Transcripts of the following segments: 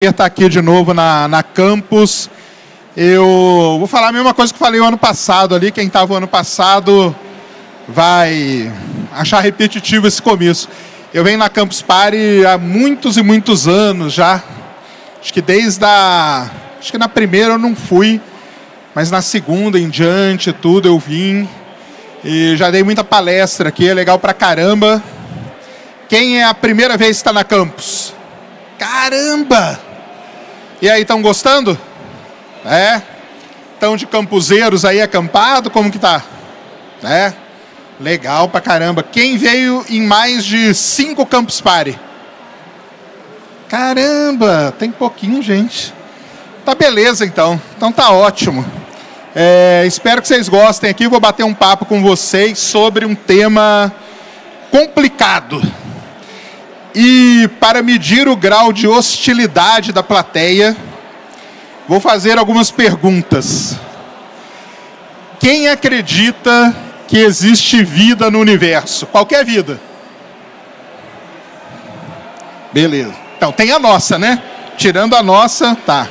Estar aqui de novo na campus. Eu vou falar a mesma coisa que falei o ano passado ali. Quem estava o ano passado vai achar repetitivo esse começo. Eu venho na Campus Party há muitos e muitos anos já. Acho que acho que na primeira eu não fui, mas na segunda em diante tudo eu vim. E já dei muita palestra aqui, é legal pra caramba. Quem é a primeira vez que está na campus? Caramba! E aí, estão gostando? É? Estão de campuseiros aí acampado? Como que tá? É? Legal pra caramba. Quem veio em mais de 5 Campus Party? Caramba, tem pouquinho, gente. Tá beleza, então. Então tá ótimo. Espero que vocês gostem aqui. Vou bater um papo com vocês sobre um tema complicado. E para medir o grau de hostilidade da plateia, vou fazer algumas perguntas. Quem acredita que existe vida no universo? Qualquer vida. Beleza. Então, tem a nossa, né? Tirando a nossa, tá.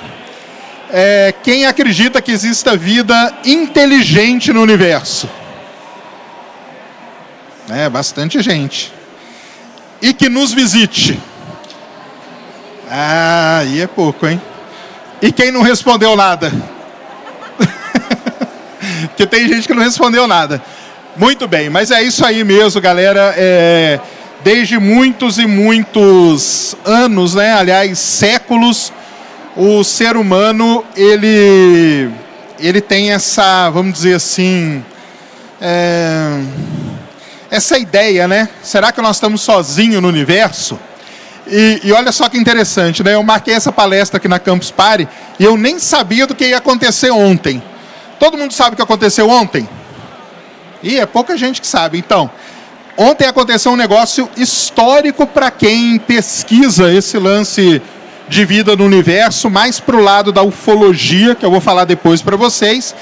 Quem acredita que exista vida inteligente no universo? Bastante gente. E que nos visite. Aí é pouco, hein? E quem não respondeu nada? Porque tem gente que não respondeu nada. Muito bem, mas é isso aí mesmo, galera. Desde muitos e muitos anos, né? Aliás, séculos, o ser humano, ele tem essa, vamos dizer assim... essa ideia, né? Será que nós estamos sozinhos no universo? E olha só que interessante, né? Eu marquei essa palestra aqui na Campus Party e eu nem sabia do que ia acontecer ontem. Todo mundo sabe o que aconteceu ontem? É pouca gente que sabe. Então, ontem aconteceu um negócio histórico para quem pesquisa esse lance de vida no universo, mais para o lado da ufologia, que eu vou falar depois para vocês.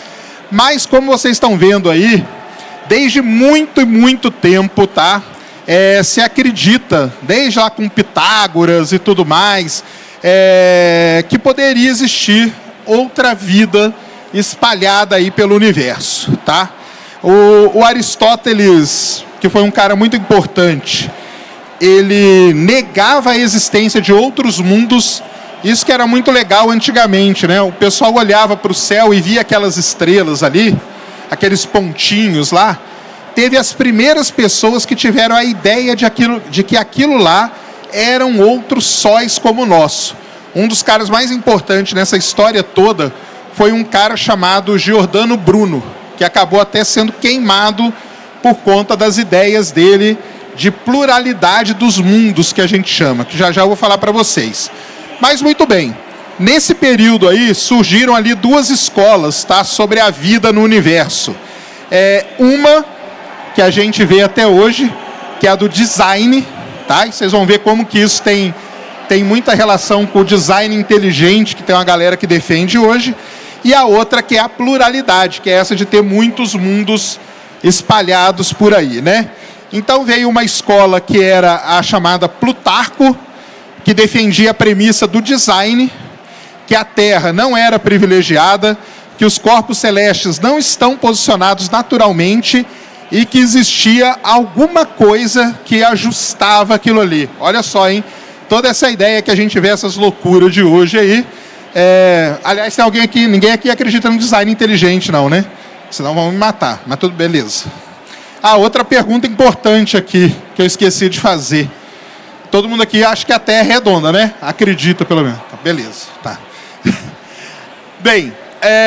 Mas, como vocês estão vendo aí, desde muito e muito tempo, tá? Se acredita, desde lá com Pitágoras e tudo mais, que poderia existir outra vida espalhada aí pelo universo, tá? O Aristóteles, que foi um cara muito importante, ele negava a existência de outros mundos. Isso que era muito legal antigamente, né? O pessoal olhava para o céu e via aquelas estrelas ali, aqueles pontinhos lá. Teve as primeiras pessoas que tiveram a ideia de que aquilo lá eram outros sóis como o nosso. Um dos caras mais importantes nessa história toda foi um cara chamado Giordano Bruno, que acabou até sendo queimado por conta das ideias dele de pluralidade dos mundos, que a gente chama, que já eu vou falar para vocês. Mas muito bem, nesse período aí surgiram ali 2 escolas, tá, sobre a vida no universo. Uma que a gente vê até hoje, que é a do design, tá? E vocês vão ver como que isso tem muita relação com o design inteligente, que tem uma galera que defende hoje. E a outra que é a pluralidade, que é essa de ter muitos mundos espalhados por aí, né? Então veio uma escola que era a chamada Plutarco, que defendia a premissa do design, que a Terra não era privilegiada, que os corpos celestes não estão posicionados naturalmente e que existia alguma coisa que ajustava aquilo ali. Olha só, hein? Toda essa ideia que a gente vê, essas loucuras de hoje aí. Aliás, tem alguém aqui, ninguém aqui acredita no design inteligente não, né? Senão vão me matar, mas tudo beleza. Outra pergunta importante aqui, que eu esqueci de fazer. Todo mundo aqui acha que a Terra é redonda, né? Acredita pelo menos. Tá, beleza, tá. Bem,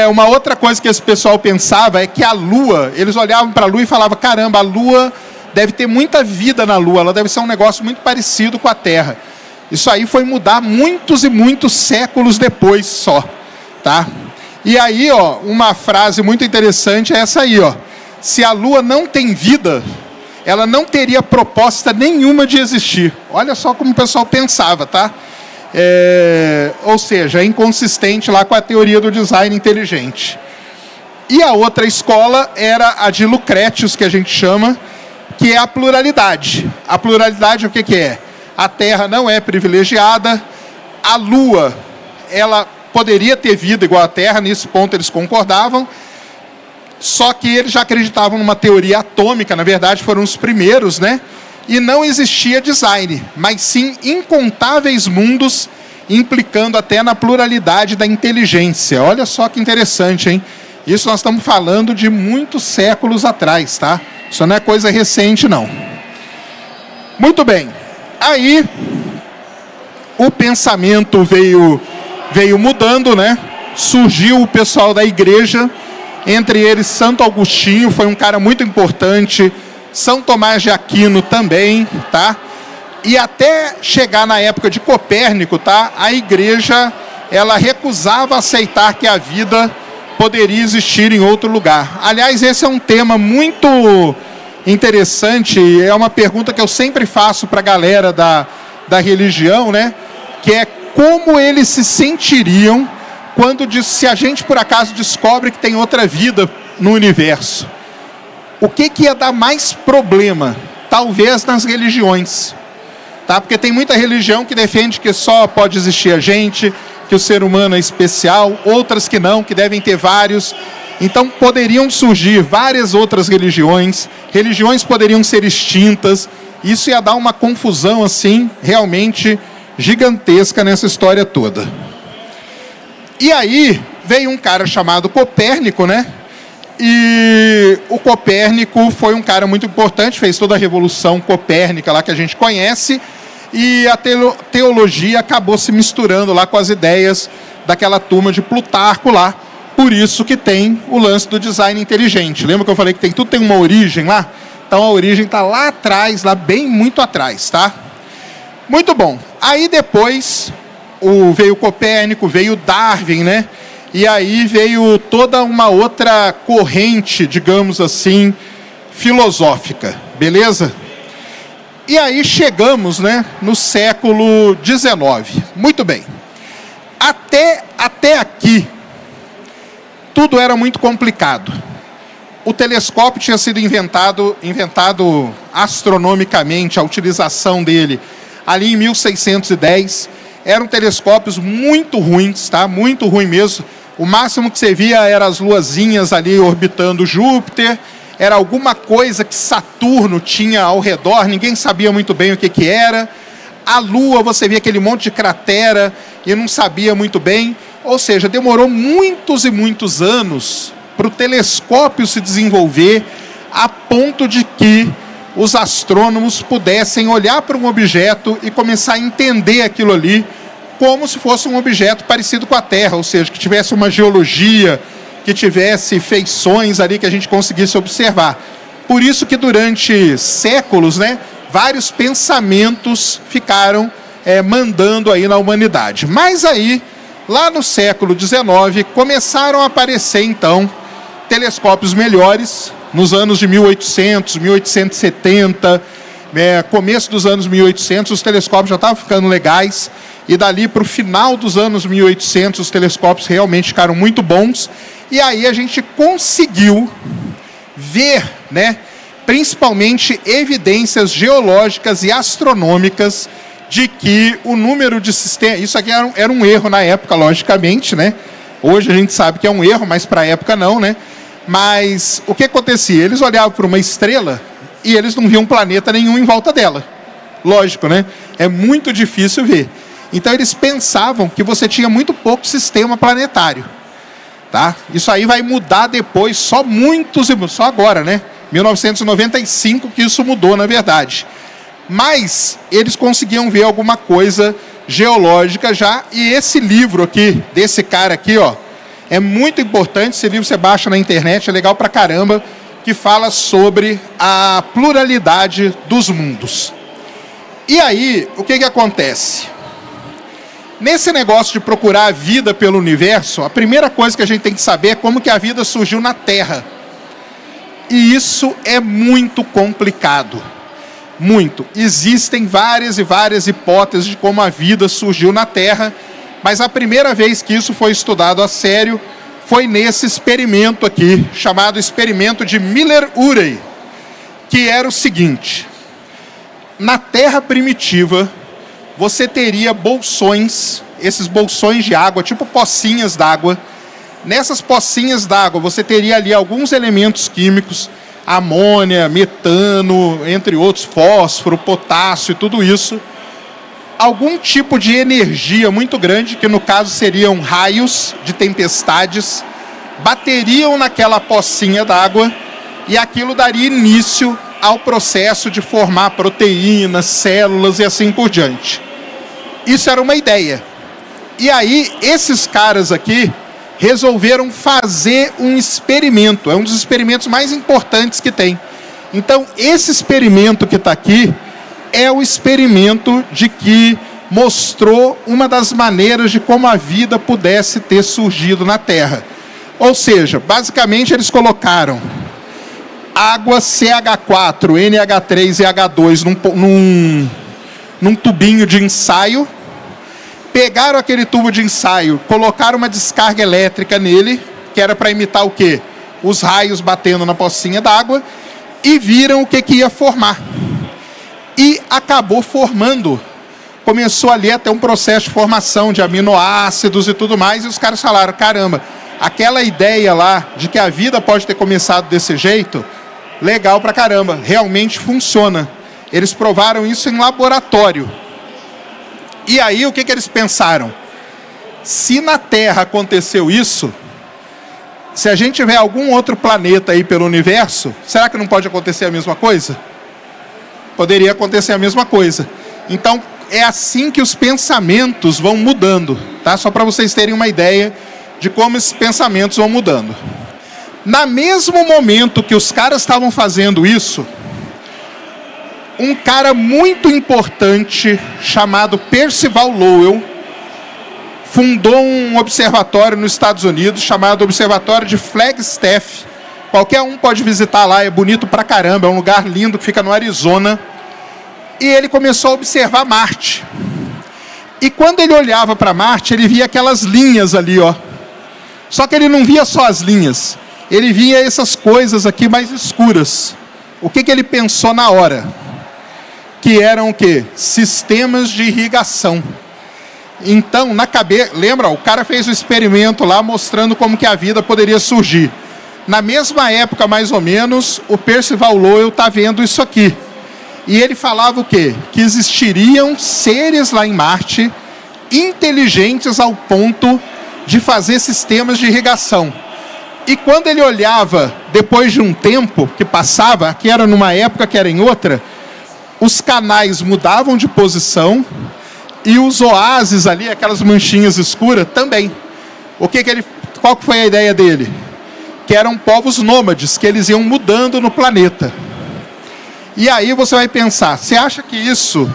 uma outra coisa que esse pessoal pensava é que a Lua, eles olhavam para a Lua e falavam, caramba, a Lua deve ter muita vida na Lua, ela deve ser um negócio muito parecido com a Terra. Isso aí foi mudar muitos e muitos séculos depois só, tá? E aí, ó, uma frase muito interessante é essa aí, ó. Se a Lua não tem vida, ela não teria proposta nenhuma de existir. Olha só como o pessoal pensava, tá? Ou seja, é inconsistente lá com a teoria do design inteligente. E a outra escola era a de Lucrétios, que a gente chama, que é a pluralidade. A pluralidade o que é? A Terra não é privilegiada, a Lua ela poderia ter vida igual à Terra, nesse ponto eles concordavam, só que eles já acreditavam numa teoria atômica, na verdade foram os primeiros, né? E não existia design, mas sim incontáveis mundos, implicando até na pluralidade da inteligência. Olha só que interessante, hein? Isso nós estamos falando de muitos séculos atrás, tá? Isso não é coisa recente, não. Muito bem. Aí, o pensamento veio mudando, né? Surgiu o pessoal da igreja, entre eles Santo Agostinho, foi um cara muito importante, São Tomás de Aquino também, tá? E até chegar na época de Copérnico, tá? A igreja, ela recusava aceitar que a vida poderia existir em outro lugar. Aliás, esse é um tema muito interessante, é uma pergunta que eu sempre faço para a galera da religião, né? Que é como eles se sentiriam se a gente por acaso descobre que tem outra vida no universo. O que ia dar mais problema? Talvez nas religiões. Tá? Porque tem muita religião que defende que só pode existir a gente, que o ser humano é especial, outras que não, que devem ter vários. Então poderiam surgir várias outras religiões poderiam ser extintas, isso ia dar uma confusão assim, realmente gigantesca nessa história toda. E aí veio um cara chamado Copérnico, né? E o Copérnico foi um cara muito importante, fez toda a revolução copérnica lá que a gente conhece, e a teologia acabou se misturando lá com as ideias daquela turma de Plutarco lá. Por isso que tem o lance do design inteligente. Lembra que eu falei que tudo tem uma origem lá? Então a origem está lá atrás, lá bem muito atrás, tá? Muito bom. Aí depois veio Copérnico, veio Darwin, né? E aí veio toda uma outra corrente, digamos assim, filosófica, beleza? E aí chegamos, né, no século XIX. Muito bem. Até aqui, tudo era muito complicado. O telescópio tinha sido inventado astronomicamente, a utilização dele ali em 1610. Eram telescópios muito ruins, tá? Muito ruim mesmo. O máximo que você via eram as luazinhas ali orbitando Júpiter, era alguma coisa que Saturno tinha ao redor, ninguém sabia muito bem o que era. A Lua, você via aquele monte de cratera e não sabia muito bem. Ou seja, demorou muitos e muitos anos para o telescópio se desenvolver a ponto de que os astrônomos pudessem olhar para um objeto e começar a entender aquilo ali como se fosse um objeto parecido com a Terra, ou seja, que tivesse uma geologia, que tivesse feições ali que a gente conseguisse observar. Por isso que durante séculos, né, vários pensamentos ficaram mandando aí na humanidade. Mas aí, lá no século XIX, começaram a aparecer, então, telescópios melhores, nos anos de 1800, 1870, começo dos anos 1800, os telescópios já estavam ficando legais, e dali para o final dos anos 1800, os telescópios realmente ficaram muito bons, e aí a gente conseguiu ver, né, principalmente evidências geológicas e astronômicas de que o número de sistemas... Isso aqui era um erro na época, logicamente, né? Hoje a gente sabe que é um erro, mas para a época não, né? Mas o que acontecia? Eles olhavam para uma estrela e eles não viam planeta nenhum em volta dela. Lógico, né? É muito difícil ver. Então eles pensavam que você tinha muito pouco sistema planetário. Tá? Isso aí vai mudar depois, só agora, né? 1995 que isso mudou, na verdade. Mas eles conseguiam ver alguma coisa geológica já, e esse livro aqui, desse cara aqui, ó, é muito importante. Esse livro você baixa na internet, é legal pra caramba, que fala sobre a pluralidade dos mundos. E aí, o que acontece? Nesse negócio de procurar a vida pelo universo, a primeira coisa que a gente tem que saber é como que a vida surgiu na Terra. E isso é muito complicado. Muito. Existem várias e várias hipóteses de como a vida surgiu na Terra, mas a primeira vez que isso foi estudado a sério foi nesse experimento aqui, chamado experimento de Miller-Urey, que era o seguinte: na Terra primitiva, você teria bolsões esses bolsões de água, tipo pocinhas d'água. Nessas pocinhas d'água você teria ali alguns elementos químicos, amônia, metano, entre outros, fósforo, potássio e tudo isso. Algum tipo de energia muito grande, que no caso seriam raios de tempestades, bateriam naquela pocinha d'água e aquilo daria início ao processo de formar proteínas, células e assim por diante. Isso era uma ideia. E aí, esses caras aqui resolveram fazer um experimento. É um dos experimentos mais importantes que tem. Então, esse experimento que está aqui é o experimento de que mostrou uma das maneiras de como a vida pudesse ter surgido na Terra. Ou seja, basicamente eles colocaram água CH4, NH3 e H2 num tubinho de ensaio, pegaram aquele tubo de ensaio, colocaram uma descarga elétrica nele, que era para imitar o quê? Os raios batendo na pocinha d'água, e viram o que ia formar. E acabou formando. Começou ali até um processo de formação de aminoácidos e tudo mais, e os caras falaram, caramba, aquela ideia lá de que a vida pode ter começado desse jeito, legal pra caramba, realmente funciona. Eles provaram isso em laboratório. E aí, o que eles pensaram? Se na Terra aconteceu isso, se a gente tiver algum outro planeta aí pelo universo, será que não pode acontecer a mesma coisa? Poderia acontecer a mesma coisa. Então, é assim que os pensamentos vão mudando, tá? Só para vocês terem uma ideia de como esses pensamentos vão mudando. No mesmo momento que os caras estavam fazendo isso, um cara muito importante chamado Percival Lowell fundou um observatório nos Estados Unidos chamado Observatório de Flagstaff. Qualquer um pode visitar lá, é bonito pra caramba, é um lugar lindo que fica no Arizona. E ele começou a observar Marte. E quando ele olhava para Marte, ele via aquelas linhas ali, ó. Só que ele não via só as linhas, ele via essas coisas aqui mais escuras. O que ele pensou na hora? Que eram o quê? Sistemas de irrigação. Então, na cabeça, lembra, o cara fez um experimento lá mostrando como que a vida poderia surgir. Na mesma época, mais ou menos, o Percival Lowell está vendo isso aqui. E ele falava o quê? Que existiriam seres lá em Marte inteligentes ao ponto de fazer sistemas de irrigação. E quando ele olhava, depois de um tempo que passava, que era numa época, que era em outra, os canais mudavam de posição e os oásis ali, aquelas manchinhas escuras, também. Qual que foi a ideia dele? Que eram povos nômades, que eles iam mudando no planeta. E aí você vai pensar, você acha que isso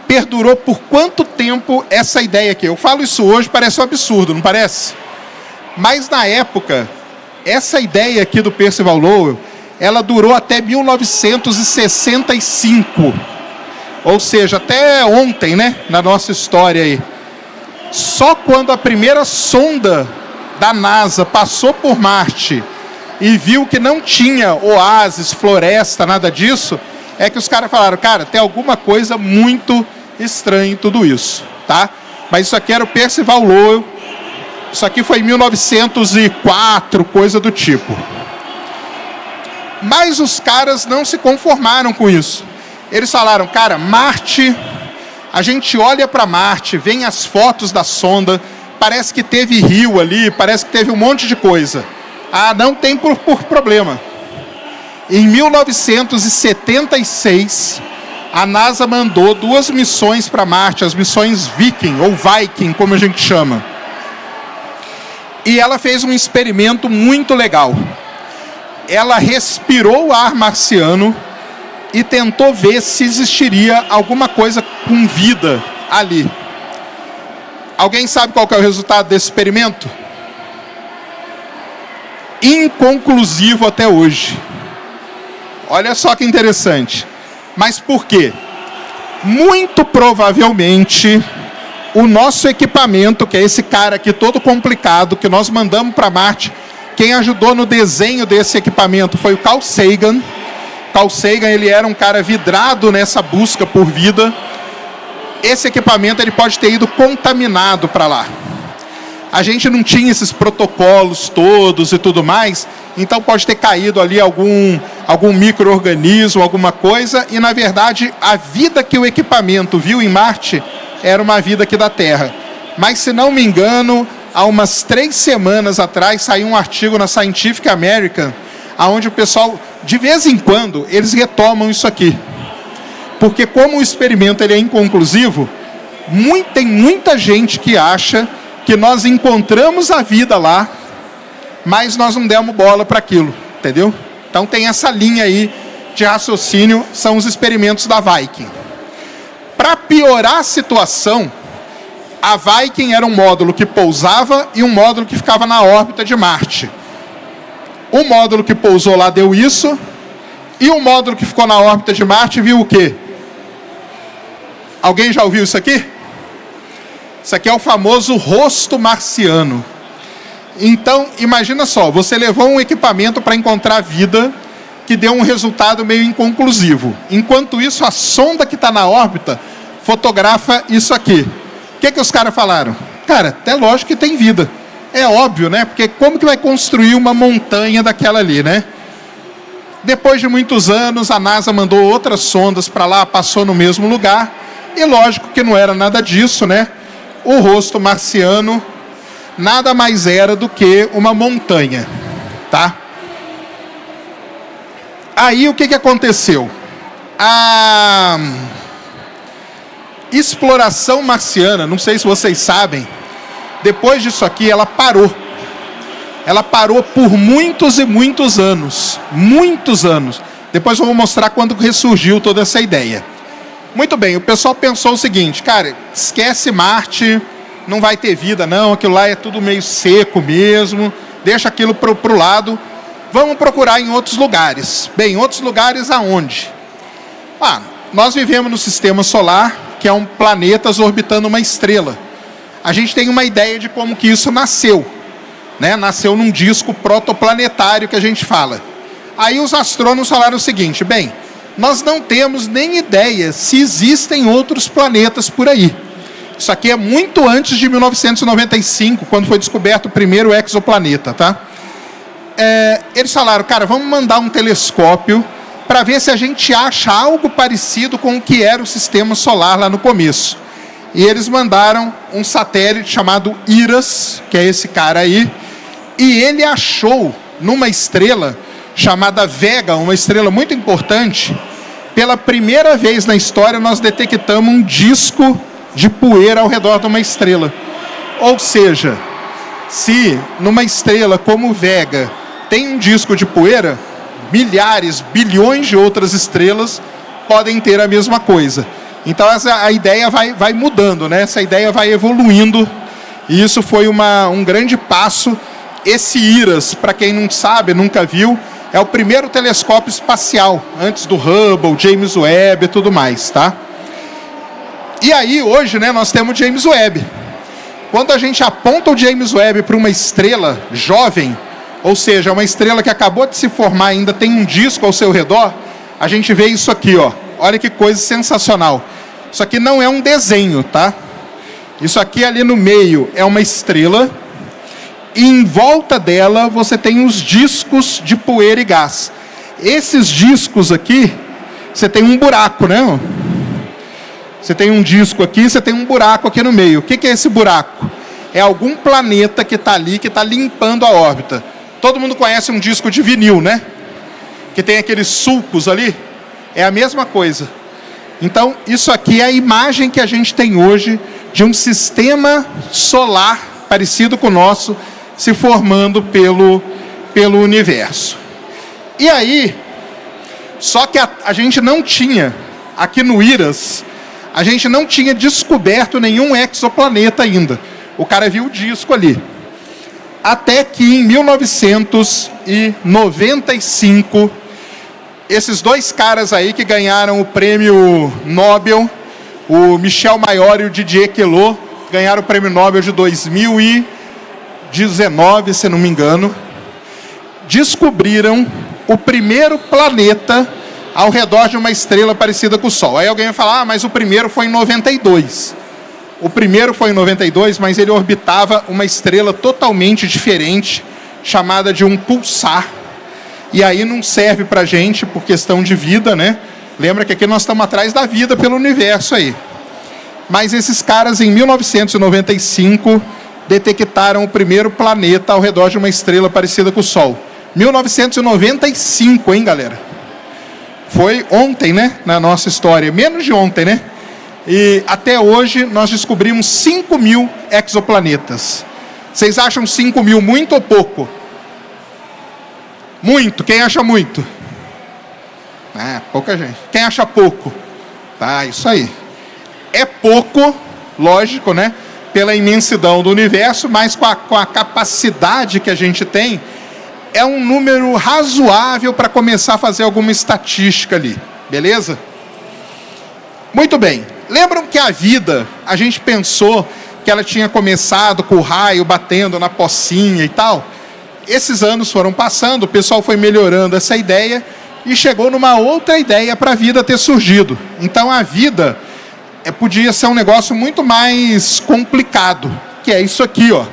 perdurou por quanto tempo essa ideia aqui? Eu falo isso hoje, parece um absurdo, não parece? Mas na época, essa ideia aqui do Percival Lowell, ela durou até 1965. Ou seja, até ontem, né? Na nossa história aí. Só quando a primeira sonda da NASA passou por Marte e viu que não tinha oásis, floresta, nada disso, é que os caras falaram, cara, tem alguma coisa muito estranha em tudo isso, tá? Mas isso aqui era o Percival Lowell. Isso aqui foi em 1904, coisa do tipo. Mas os caras não se conformaram com isso. Eles falaram, cara, Marte, a gente olha para Marte, vem as fotos da sonda, parece que teve rio ali, parece que teve um monte de coisa. Ah, não tem por problema. Em 1976, a NASA mandou 2 missões para Marte, as missões Viking, ou Viking, como a gente chama. E ela fez um experimento muito legal. Ela respirou o ar marciano e tentou ver se existiria alguma coisa com vida ali. Alguém sabe qual que é o resultado desse experimento? Inconclusivo até hoje. Olha só que interessante. Mas por quê? Muito provavelmente o nosso equipamento, que é esse cara aqui todo complicado, que nós mandamos para Marte, quem ajudou no desenho desse equipamento foi o Carl Sagan. Carl Sagan, ele era um cara vidrado nessa busca por vida. esse equipamento ele pode ter ido contaminado para lá. A gente não tinha esses protocolos todos e tudo mais, então pode ter caído ali algum micro-organismo, alguma coisa, e na verdade a vida que o equipamento viu em Marte era uma vida aqui da Terra. Mas se não me engano, há umas 3 semanas atrás saiu um artigo na Scientific American, onde o pessoal, de vez em quando, eles retomam isso aqui. Porque como o experimento ele é inconclusivo, tem muita gente que acha que nós encontramos a vida lá, mas nós não demos bola para aquilo, entendeu? Então tem essa linha aí de raciocínio, são os experimentos da Viking. Para piorar a situação, a Viking era um módulo que pousava e um módulo que ficava na órbita de Marte. O módulo que pousou lá deu isso, e o módulo que ficou na órbita de Marte viu o quê? Alguém já ouviu isso aqui? Isso aqui é o famoso rosto marciano. Então, imagina só, você levou um equipamento para encontrar vida que deu um resultado meio inconclusivo. Enquanto isso, a sonda que está na órbita fotografa isso aqui. O que os caras falaram? Cara, até lógico que tem vida. É óbvio, né? Porque como que vai construir uma montanha daquela ali, né? Depois de muitos anos, a NASA mandou outras sondas para lá, passou no mesmo lugar. E lógico que não era nada disso, né? O rosto marciano nada mais era do que uma montanha, tá? Aí o que aconteceu? A exploração marciana, não sei se vocês sabem, depois disso aqui ela parou. Ela parou por muitos e muitos anos. Muitos anos. Depois eu vou mostrar quando ressurgiu toda essa ideia. Muito bem, o pessoal pensou o seguinte, cara, esquece Marte, não vai ter vida não, aquilo lá é tudo meio seco mesmo, deixa aquilo pro lado, vamos procurar em outros lugares. Bem, outros lugares aonde? Nós vivemos no sistema solar, que é um planetas orbitando uma estrela. A gente tem uma ideia de como que isso nasceu, né? Nasceu num disco protoplanetário que a gente fala. Aí os astrônomos falaram o seguinte, bem, nós não temos nem ideia se existem outros planetas por aí. Isso aqui é muito antes de 1995, quando foi descoberto o primeiro exoplaneta, tá? Eles falaram, cara, vamos mandar um telescópio para ver se a gente acha algo parecido com o que era o sistema solar lá no começo. E eles mandaram um satélite chamado IRAS, que é esse cara aí, e ele achou numa estrela chamada Vega, uma estrela muito importante. Pela primeira vez na história nós detectamos um disco de poeira ao redor de uma estrela. Ou seja, se numa estrela como Vega tem um disco de poeira, milhares, bilhões de outras estrelas podem ter a mesma coisa. Então a ideia vai mudando, né? Essa ideia vai evoluindo, e isso foi um grande passo. Esse IRAS, para quem não sabe, nunca viu, é o primeiro telescópio espacial, antes do Hubble, James Webb e tudo mais, tá? E aí, hoje, né, nós temos o James Webb. Quando a gente aponta o James Webb para uma estrela jovem, ou seja, uma estrela que acabou de se formar, ainda tem um disco ao seu redor, a gente vê isso aqui, ó. Olha que coisa sensacional. Isso aqui não é um desenho, tá? Isso aqui ali no meio é uma estrela, e em volta dela você tem os discos de poeira e gás. Esses discos aqui, você tem um buraco, né? Você tem um disco aqui, você tem um buraco aqui no meio. O que é esse buraco? É algum planeta que está ali, que está limpando a órbita. Todo mundo conhece um disco de vinil, né? Que tem aqueles sulcos ali. É a mesma coisa. Então, isso aqui é a imagem que a gente tem hoje de um sistema solar parecido com o nosso, se formando pelo universo. E aí, só que a gente não tinha, aqui no IRAS, a gente não tinha descoberto nenhum exoplaneta ainda. O cara viu o disco ali. Até que em 1995, esses dois caras aí que ganharam o prêmio Nobel, o Michel Mayor e o Didier Queloz, ganharam o prêmio Nobel de 2019, se não me engano, descobriram o primeiro planeta ao redor de uma estrela parecida com o Sol. Aí alguém vai falar, ah, mas o primeiro foi em 92. O primeiro foi em 92, mas ele orbitava uma estrela totalmente diferente, chamada de um pulsar. E aí não serve para a gente por questão de vida, né? Lembra que aqui nós estamos atrás da vida pelo universo aí. Mas esses caras, em 1995, detectaram o primeiro planeta ao redor de uma estrela parecida com o Sol. 1995, hein, galera? Foi ontem, né? Na nossa história. Menos de ontem, né? E até hoje nós descobrimos 5.000 exoplanetas. Vocês acham 5.000 muito ou pouco? Muito. Quem acha muito? Ah, pouca gente. Quem acha pouco? Tá, isso aí. É pouco, lógico, né? Pela imensidão do universo, mas com a capacidade que a gente tem, é um número razoável para começar a fazer alguma estatística ali. Beleza? Muito bem. Lembram que a vida, a gente pensou que ela tinha começado com o raio batendo na pocinha e tal? Esses anos foram passando, o pessoal foi melhorando essa ideia e chegou numa outra ideia para a vida ter surgido. Então a vida podia ser um negócio muito mais complicado, que é isso aqui, ó.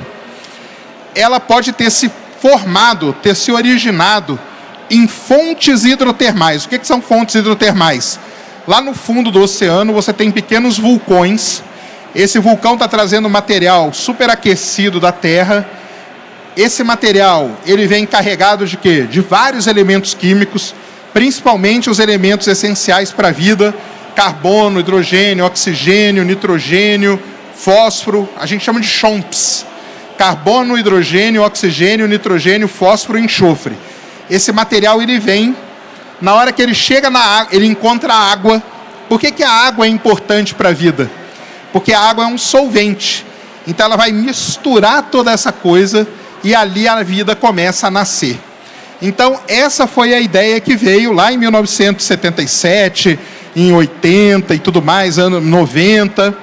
Ela pode ter se formado, ter se originado em fontes hidrotermais. O que são fontes hidrotermais? Lá no fundo do oceano você tem pequenos vulcões. Esse vulcão está trazendo material superaquecido da Terra. Esse material, ele vem carregado de quê? De vários elementos químicos, principalmente os elementos essenciais para a vida: carbono, hidrogênio, oxigênio, nitrogênio, fósforo. A gente chama de CHOMPs. Carbono, hidrogênio, oxigênio, nitrogênio, fósforo e enxofre. Esse material, ele vem, na hora que ele chega na água, ele encontra a água. Por que a água é importante para a vida? Porque a água é um solvente. Então ela vai misturar toda essa coisa e ali a vida começa a nascer. Então essa foi a ideia que veio lá em 1977, em 80 e tudo mais, anos 90,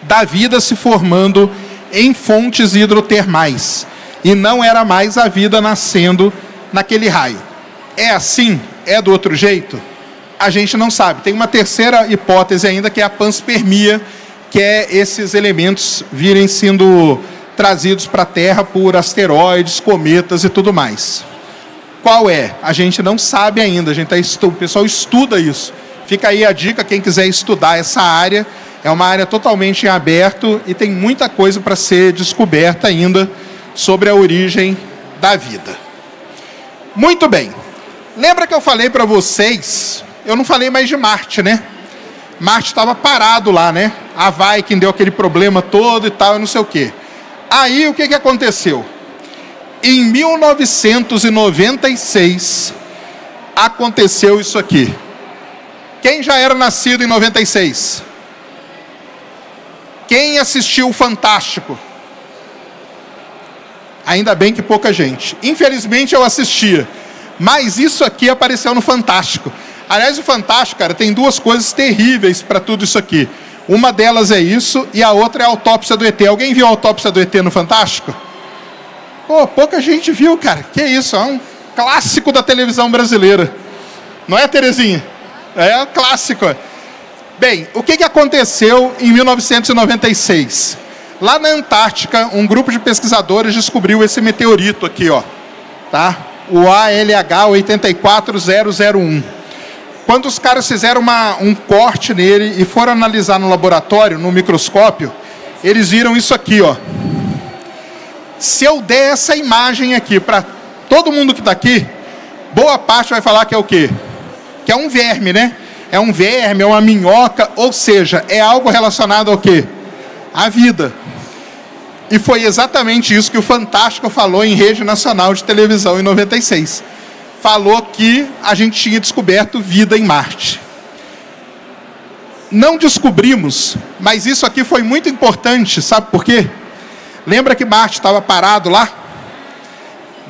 da vida se formando em fontes hidrotermais. E não era mais a vida nascendo naquele raio. É assim? É do outro jeito? A gente não sabe. Tem uma terceira hipótese ainda, que é a panspermia, que é esses elementos virem sendo trazidos para a Terra por asteroides, cometas e tudo mais. Qual é? A gente não sabe ainda. O pessoal estuda isso. Fica aí a dica, quem quiser estudar essa área. É uma área totalmente em aberto e tem muita coisa para ser descoberta ainda sobre a origem da vida. Muito bem. Lembra que eu falei para vocês, eu não falei mais de Marte, né? Marte estava parado lá, né? A Viking deu aquele problema todo e tal, e não sei o quê. Aí, o que aconteceu? Em 1996, aconteceu isso aqui. Quem já era nascido em 96? Quem assistiu o Fantástico? Ainda bem que pouca gente. Infelizmente eu assistia. Mas isso aqui apareceu no Fantástico. Aliás, o Fantástico, cara, tem duas coisas terríveis para tudo isso aqui. Uma delas é isso e a outra é a autópsia do ET. Alguém viu a autópsia do ET no Fantástico? Pô, pouca gente viu, cara. Que isso? É um clássico da televisão brasileira. Não é, Terezinha? É um clássico. Bem, o que aconteceu em 1996? Lá na Antártica, um grupo de pesquisadores descobriu esse meteorito aqui, ó. Tá? O ALH 84001. Quando os caras fizeram um corte nele e foram analisar no laboratório, no microscópio, eles viram isso aqui, ó. Se eu der essa imagem aqui para todo mundo que está aqui, boa parte vai falar que é o quê? Que é um verme, né? É um verme, é uma minhoca, ou seja, é algo relacionado ao quê? À vida. E foi exatamente isso que o Fantástico falou em rede nacional de televisão em 96. Falou que a gente tinha descoberto vida em Marte. Não descobrimos, mas isso aqui foi muito importante, sabe por quê? Lembra que Marte estava parado lá?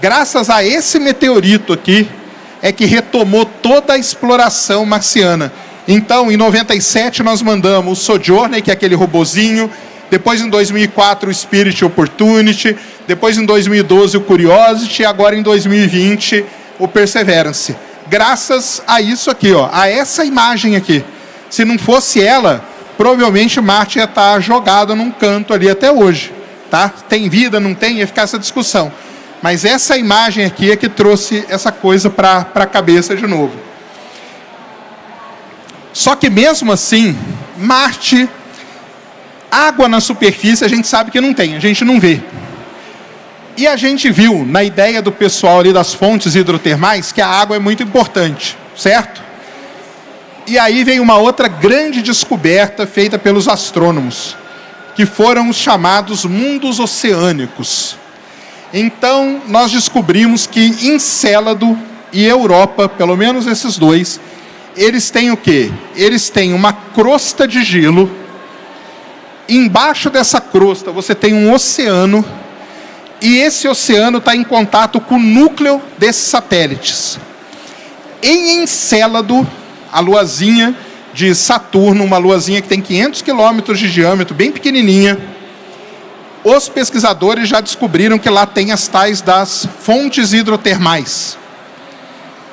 Graças a esse meteorito aqui, é que retomou toda a exploração marciana. Então, em 97, nós mandamos o Sojourner, que é aquele robozinho. Depois, em 2004, o Spirit Opportunity. Depois, em 2012, o Curiosity. E agora, em 2020, o Perseverance. graças a isso aqui, ó, a essa imagem aqui. Se não fosse ela, provavelmente Marte ia estar jogado num canto ali até hoje, tá? Tem vida, não tem? Ia ficar essa discussão. Mas essa imagem aqui é que trouxe essa coisa para a cabeça de novo. Só que mesmo assim, Marte, água na superfície, a gente sabe que não tem, a gente não vê. E a gente viu, na ideia do pessoal ali das fontes hidrotermais, que a água é muito importante, certo? E aí vem uma outra grande descoberta feita pelos astrônomos, que foram os chamados mundos oceânicos. Então, nós descobrimos que Encélado e Europa, pelo menos esses dois, eles têm o quê? Eles têm uma crosta de gelo. Embaixo dessa crosta você tem um oceano, e esse oceano está em contato com o núcleo desses satélites. Em Encélado, a luazinha de Saturno, uma luazinha que tem 500 quilômetros de diâmetro, bem pequenininha, os pesquisadores já descobriram que lá tem as tais das fontes hidrotermais.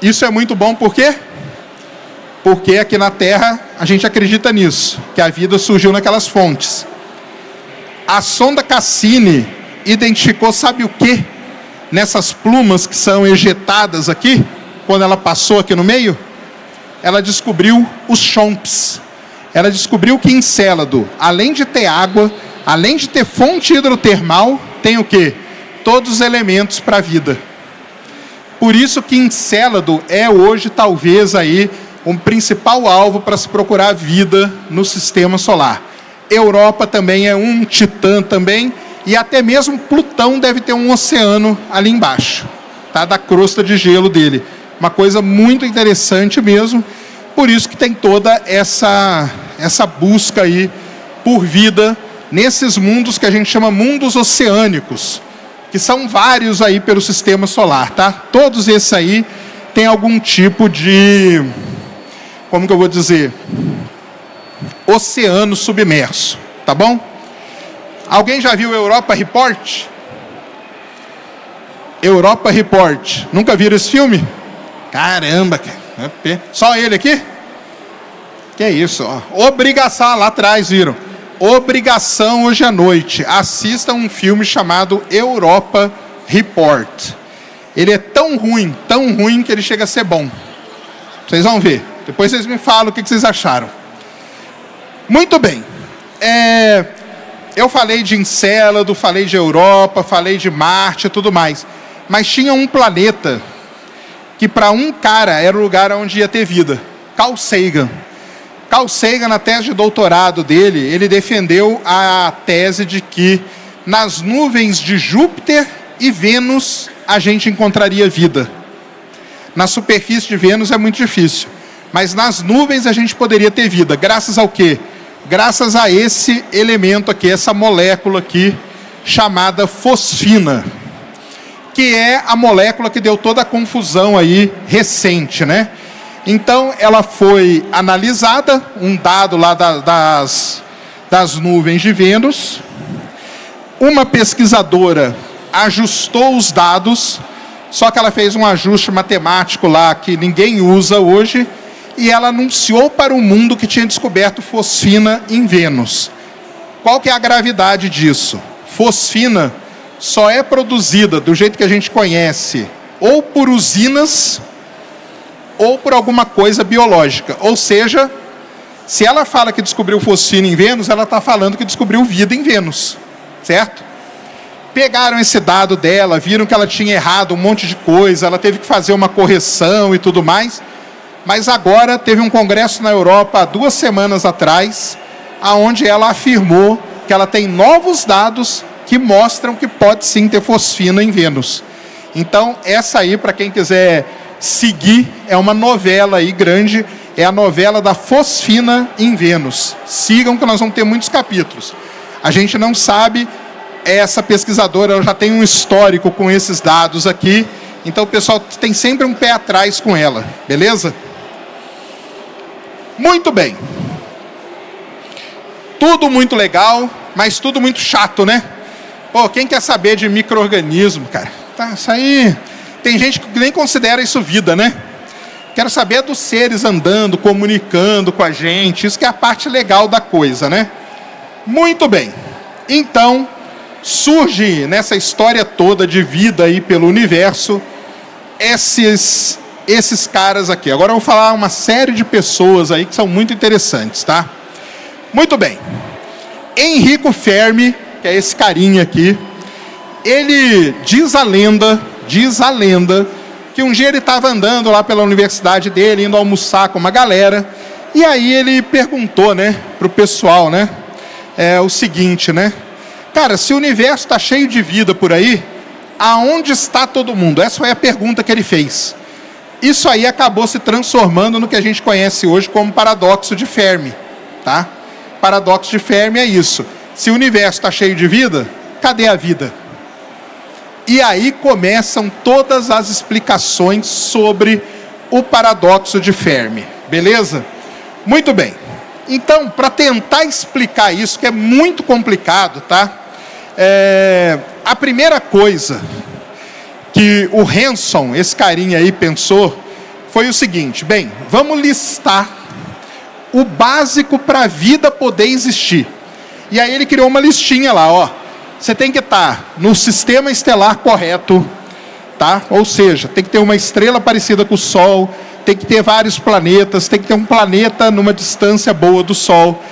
Isso é muito bom, por quê? Porque aqui na Terra a gente acredita nisso, que a vida surgiu naquelas fontes. A sonda Cassini identificou, sabe o quê? Nessas plumas que são ejetadas aqui, quando ela passou aqui no meio, ela descobriu os chomps. Ela descobriu que Encélado, além de ter água, além de ter fonte hidrotermal, tem o quê? Todos os elementos para a vida. Por isso que Encélado é hoje talvez aí um principal alvo para se procurar vida no sistema solar. Europa também é um, Titã também, e até mesmo Plutão deve ter um oceano ali embaixo, tá? Da crosta de gelo dele. Uma coisa muito interessante mesmo, por isso que tem toda essa busca aí por vida nesses mundos que a gente chama mundos oceânicos, que são vários aí pelo sistema solar, tá? Todos esses aí têm algum tipo de, como que eu vou dizer, oceano submerso, tá bom? Alguém já viu Europa Report? Europa Report. Nunca viram esse filme? Caramba, cara. Só ele aqui? Que é isso, ó. Obrigação, lá atrás, viram? Obrigação hoje à noite. Assistam um filme chamado Europa Report. Ele é tão ruim que ele chega a ser bom. Vocês vão ver. Depois vocês me falam o que vocês acharam. Muito bem. Eu falei de Encélado, falei de Europa, falei de Marte e tudo mais. Mas tinha um planeta que para um cara era o lugar onde ia ter vida. Carl Sagan. Carl Sagan, na tese de doutorado dele, ele defendeu a tese de que nas nuvens de Júpiter e Vênus a gente encontraria vida. Na superfície de Vênus é muito difícil, mas nas nuvens a gente poderia ter vida. Graças ao quê? Graças a esse elemento aqui, essa molécula aqui, chamada fosfina, que é a molécula que deu toda a confusão aí recente, né? Então, ela foi analisada, um dado lá das nuvens de Vênus. Uma pesquisadora ajustou os dados, só que ela fez um ajuste matemático lá que ninguém usa hoje, e ela anunciou para o mundo que tinha descoberto fosfina em Vênus. Qual que é a gravidade disso? Fosfina só é produzida do jeito que a gente conhece, ou por usinas, ou por alguma coisa biológica. Ou seja, se ela fala que descobriu fosfina em Vênus, ela está falando que descobriu vida em Vênus, certo? Pegaram esse dado dela, viram que ela tinha errado um monte de coisa, ela teve que fazer uma correção e tudo mais, mas agora teve um congresso na Europa há 2 semanas atrás, onde ela afirmou que ela tem novos dados que mostram que pode sim ter fosfina em Vênus. Então, essa aí, para quem quiser seguir, é uma novela aí grande, é a novela da fosfina em Vênus. Sigam que nós vamos ter muitos capítulos. A gente não sabe, essa pesquisadora ela já tem um histórico com esses dados aqui, então o pessoal tem sempre um pé atrás com ela, beleza? Muito bem. Tudo muito legal, mas tudo muito chato, né? Pô, quem quer saber de micro-organismo, cara? Tá, isso aí... Tem gente que nem considera isso vida, né? Quero saber dos seres andando, comunicando com a gente. Isso que é a parte legal da coisa, né? Muito bem. Então, surge nessa história toda de vida aí pelo universo, esses caras aqui. Agora eu vou falar uma série de pessoas aí que são muito interessantes, tá? Muito bem. Enrico Fermi, que é esse carinha aqui, ele diz a lenda que um dia ele estava andando lá pela universidade dele, indo almoçar com uma galera, e aí ele perguntou, né, pro pessoal, né, o seguinte, né, cara, se o universo está cheio de vida por aí, aonde está todo mundo? Essa foi a pergunta que ele fez. Isso aí acabou se transformando no que a gente conhece hoje como paradoxo de Fermi, tá? Paradoxo de Fermi é isso. Se o universo está cheio de vida, cadê a vida? E aí começam todas as explicações sobre o paradoxo de Fermi, beleza? Muito bem. Então, para tentar explicar isso, que é muito complicado, tá? A primeira coisa que o Hanson, esse carinha aí, pensou, foi o seguinte: bem, vamos listar o básico para a vida poder existir. E aí ele criou uma listinha lá, ó. Você tem que estar no sistema estelar correto, tá? Ou seja, tem que ter uma estrela parecida com o Sol, tem que ter vários planetas, tem que ter um planeta numa distância boa do Sol.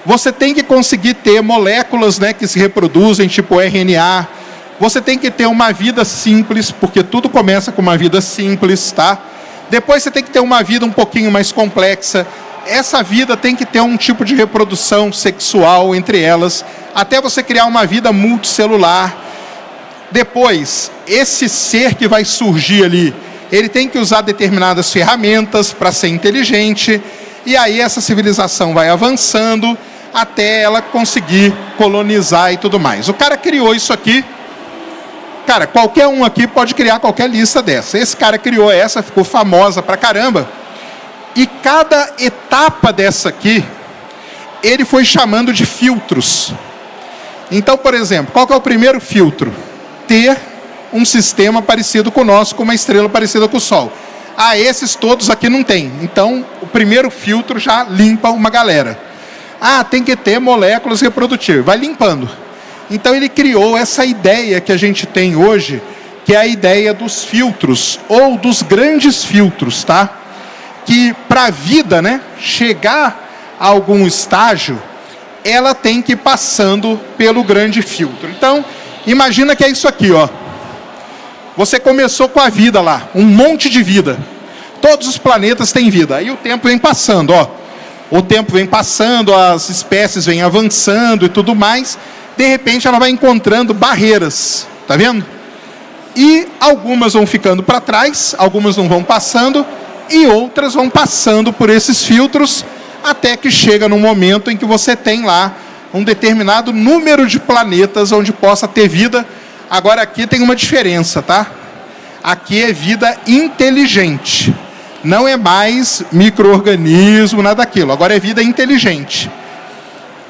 Você tem que conseguir ter moléculas, né, que se reproduzem, tipo RNA. Você tem que ter uma vida simples, porque tudo começa com uma vida simples, tá? Depois você tem que ter uma vida um pouquinho mais complexa. Essa vida tem que ter um tipo de reprodução sexual entre elas, até você criar uma vida multicelular. Depois, esse ser que vai surgir ali, ele tem que usar determinadas ferramentas para ser inteligente, e aí essa civilização vai avançando até ela conseguir colonizar e tudo mais. O cara criou isso aqui. Cara, qualquer um aqui pode criar qualquer lista dessa. Esse cara criou essa, ficou famosa pra caramba. E cada etapa dessa aqui, ele foi chamando de filtros. Então, por exemplo, qual que é o primeiro filtro? Ter um sistema parecido com o nosso, com uma estrela parecida com o Sol. Ah, esses todos aqui não tem. Então, o primeiro filtro já limpa uma galera. Ah, tem que ter moléculas reprodutivas. Vai limpando. Então, ele criou essa ideia que a gente tem hoje, que é a ideia dos filtros, ou dos grandes filtros, tá? Que para a vida, né, chegar a algum estágio, ela tem que ir passando pelo grande filtro. Então, imagina que é isso aqui, ó. Você começou com a vida lá, um monte de vida. Todos os planetas têm vida. Aí o tempo vem passando, ó. O tempo vem passando, as espécies vêm avançando e tudo mais. De repente, ela vai encontrando barreiras, tá vendo? E algumas vão ficando para trás, algumas não vão passando, e outras vão passando por esses filtros, até que chega num momento em que você tem lá um determinado número de planetas onde possa ter vida. Agora aqui tem uma diferença, tá? Aqui é vida inteligente. Não é mais micro-organismo, nada daquilo. Agora é vida inteligente.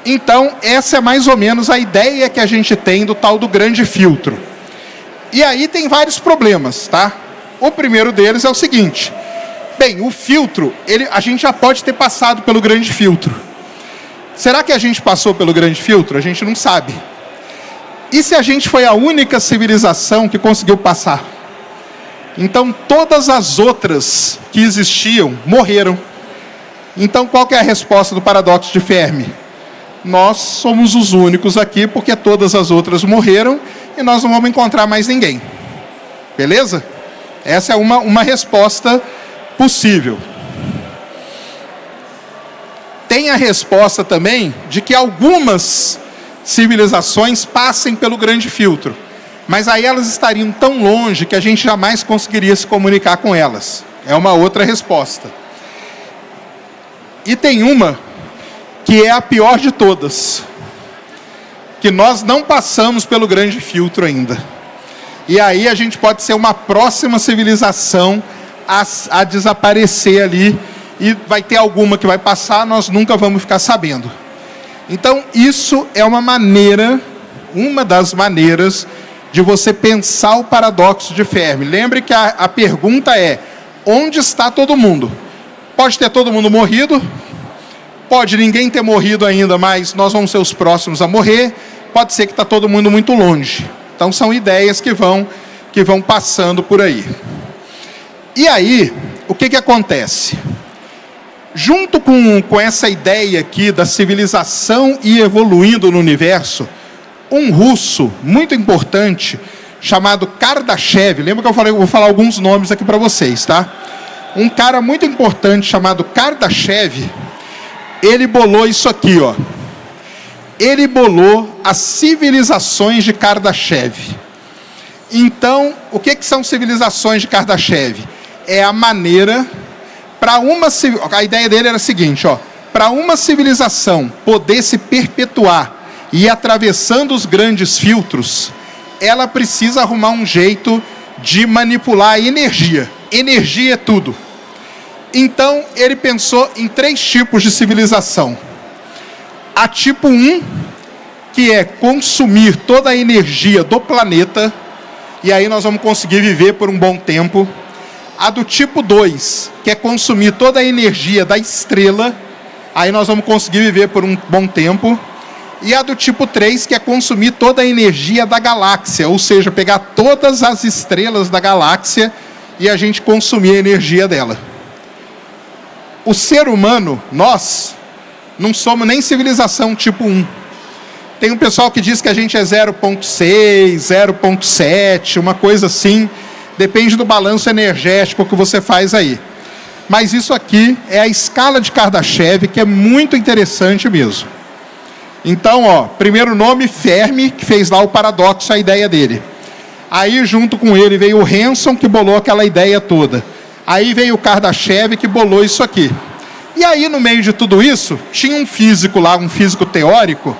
Então, essa é mais ou menos a ideia que a gente tem do tal do grande filtro. E aí tem vários problemas, tá? O primeiro deles é o seguinte: bem, o filtro, a gente já pode ter passado pelo grande filtro. Será que a gente passou pelo grande filtro? A gente não sabe. E se a gente foi a única civilização que conseguiu passar? Então, todas as outras que existiam morreram. Então, qual que é a resposta do paradoxo de Fermi? Nós somos os únicos aqui, porque todas as outras morreram e nós não vamos encontrar mais ninguém. Beleza? Essa é uma resposta possível. Tem a resposta também de que algumas civilizações passem pelo grande filtro, mas aí elas estariam tão longe que a gente jamais conseguiria se comunicar com elas. É uma outra resposta. E tem uma que é a pior de todas, que nós não passamos pelo grande filtro ainda. E aí a gente pode ser uma próxima civilização a desaparecer ali, e vai ter alguma que vai passar, nós nunca vamos ficar sabendo. Então, isso é uma das maneiras de você pensar o paradoxo de Fermi. Lembre que a pergunta é: onde está todo mundo. Pode ter todo mundo morrido, pode ninguém ter morrido ainda, mas nós vamos ser os próximos a morrer, pode ser que está todo mundo muito longe. Então são ideias que vão passando por aí. E aí, o que acontece? Junto com essa ideia aqui da civilização e evoluindo no universo, um russo muito importante, chamado Kardashev, lembra que eu falei, eu vou falar alguns nomes aqui para vocês, tá? Um cara muito importante chamado Kardashev, ele bolou isso aqui, ó. Ele bolou as civilizações de Kardashev. Então, o que são civilizações de Kardashev? É a maneira para a ideia dele era a seguinte, ó, para uma civilização poder se perpetuar e ir atravessando os grandes filtros, ela precisa arrumar um jeito de manipular a energia. Energia é tudo. Então, ele pensou em 3 tipos de civilização. A tipo 1, que é consumir toda a energia do planeta, e aí nós vamos conseguir viver por um bom tempo. A do tipo 2, que é consumir toda a energia da estrela, aí nós vamos conseguir viver por um bom tempo. E a do tipo 3, que é consumir toda a energia da galáxia, ou seja, pegar todas as estrelas da galáxia e a gente consumir a energia dela. O ser humano, nós, não somos nem civilização tipo 1. Tem um pessoal que diz que a gente é 0,6, 0,7, uma coisa assim. Depende do balanço energético que você faz aí. Mas isso aqui é a escala de Kardashev, que é muito interessante mesmo. Então, ó, primeiro nome, Fermi, que fez lá o paradoxo, a ideia dele. Aí, junto com ele, veio o Hanson, que bolou aquela ideia toda. Aí veio o Kardashev, que bolou isso aqui. E aí, no meio de tudo isso, tinha um físico lá, um físico teórico,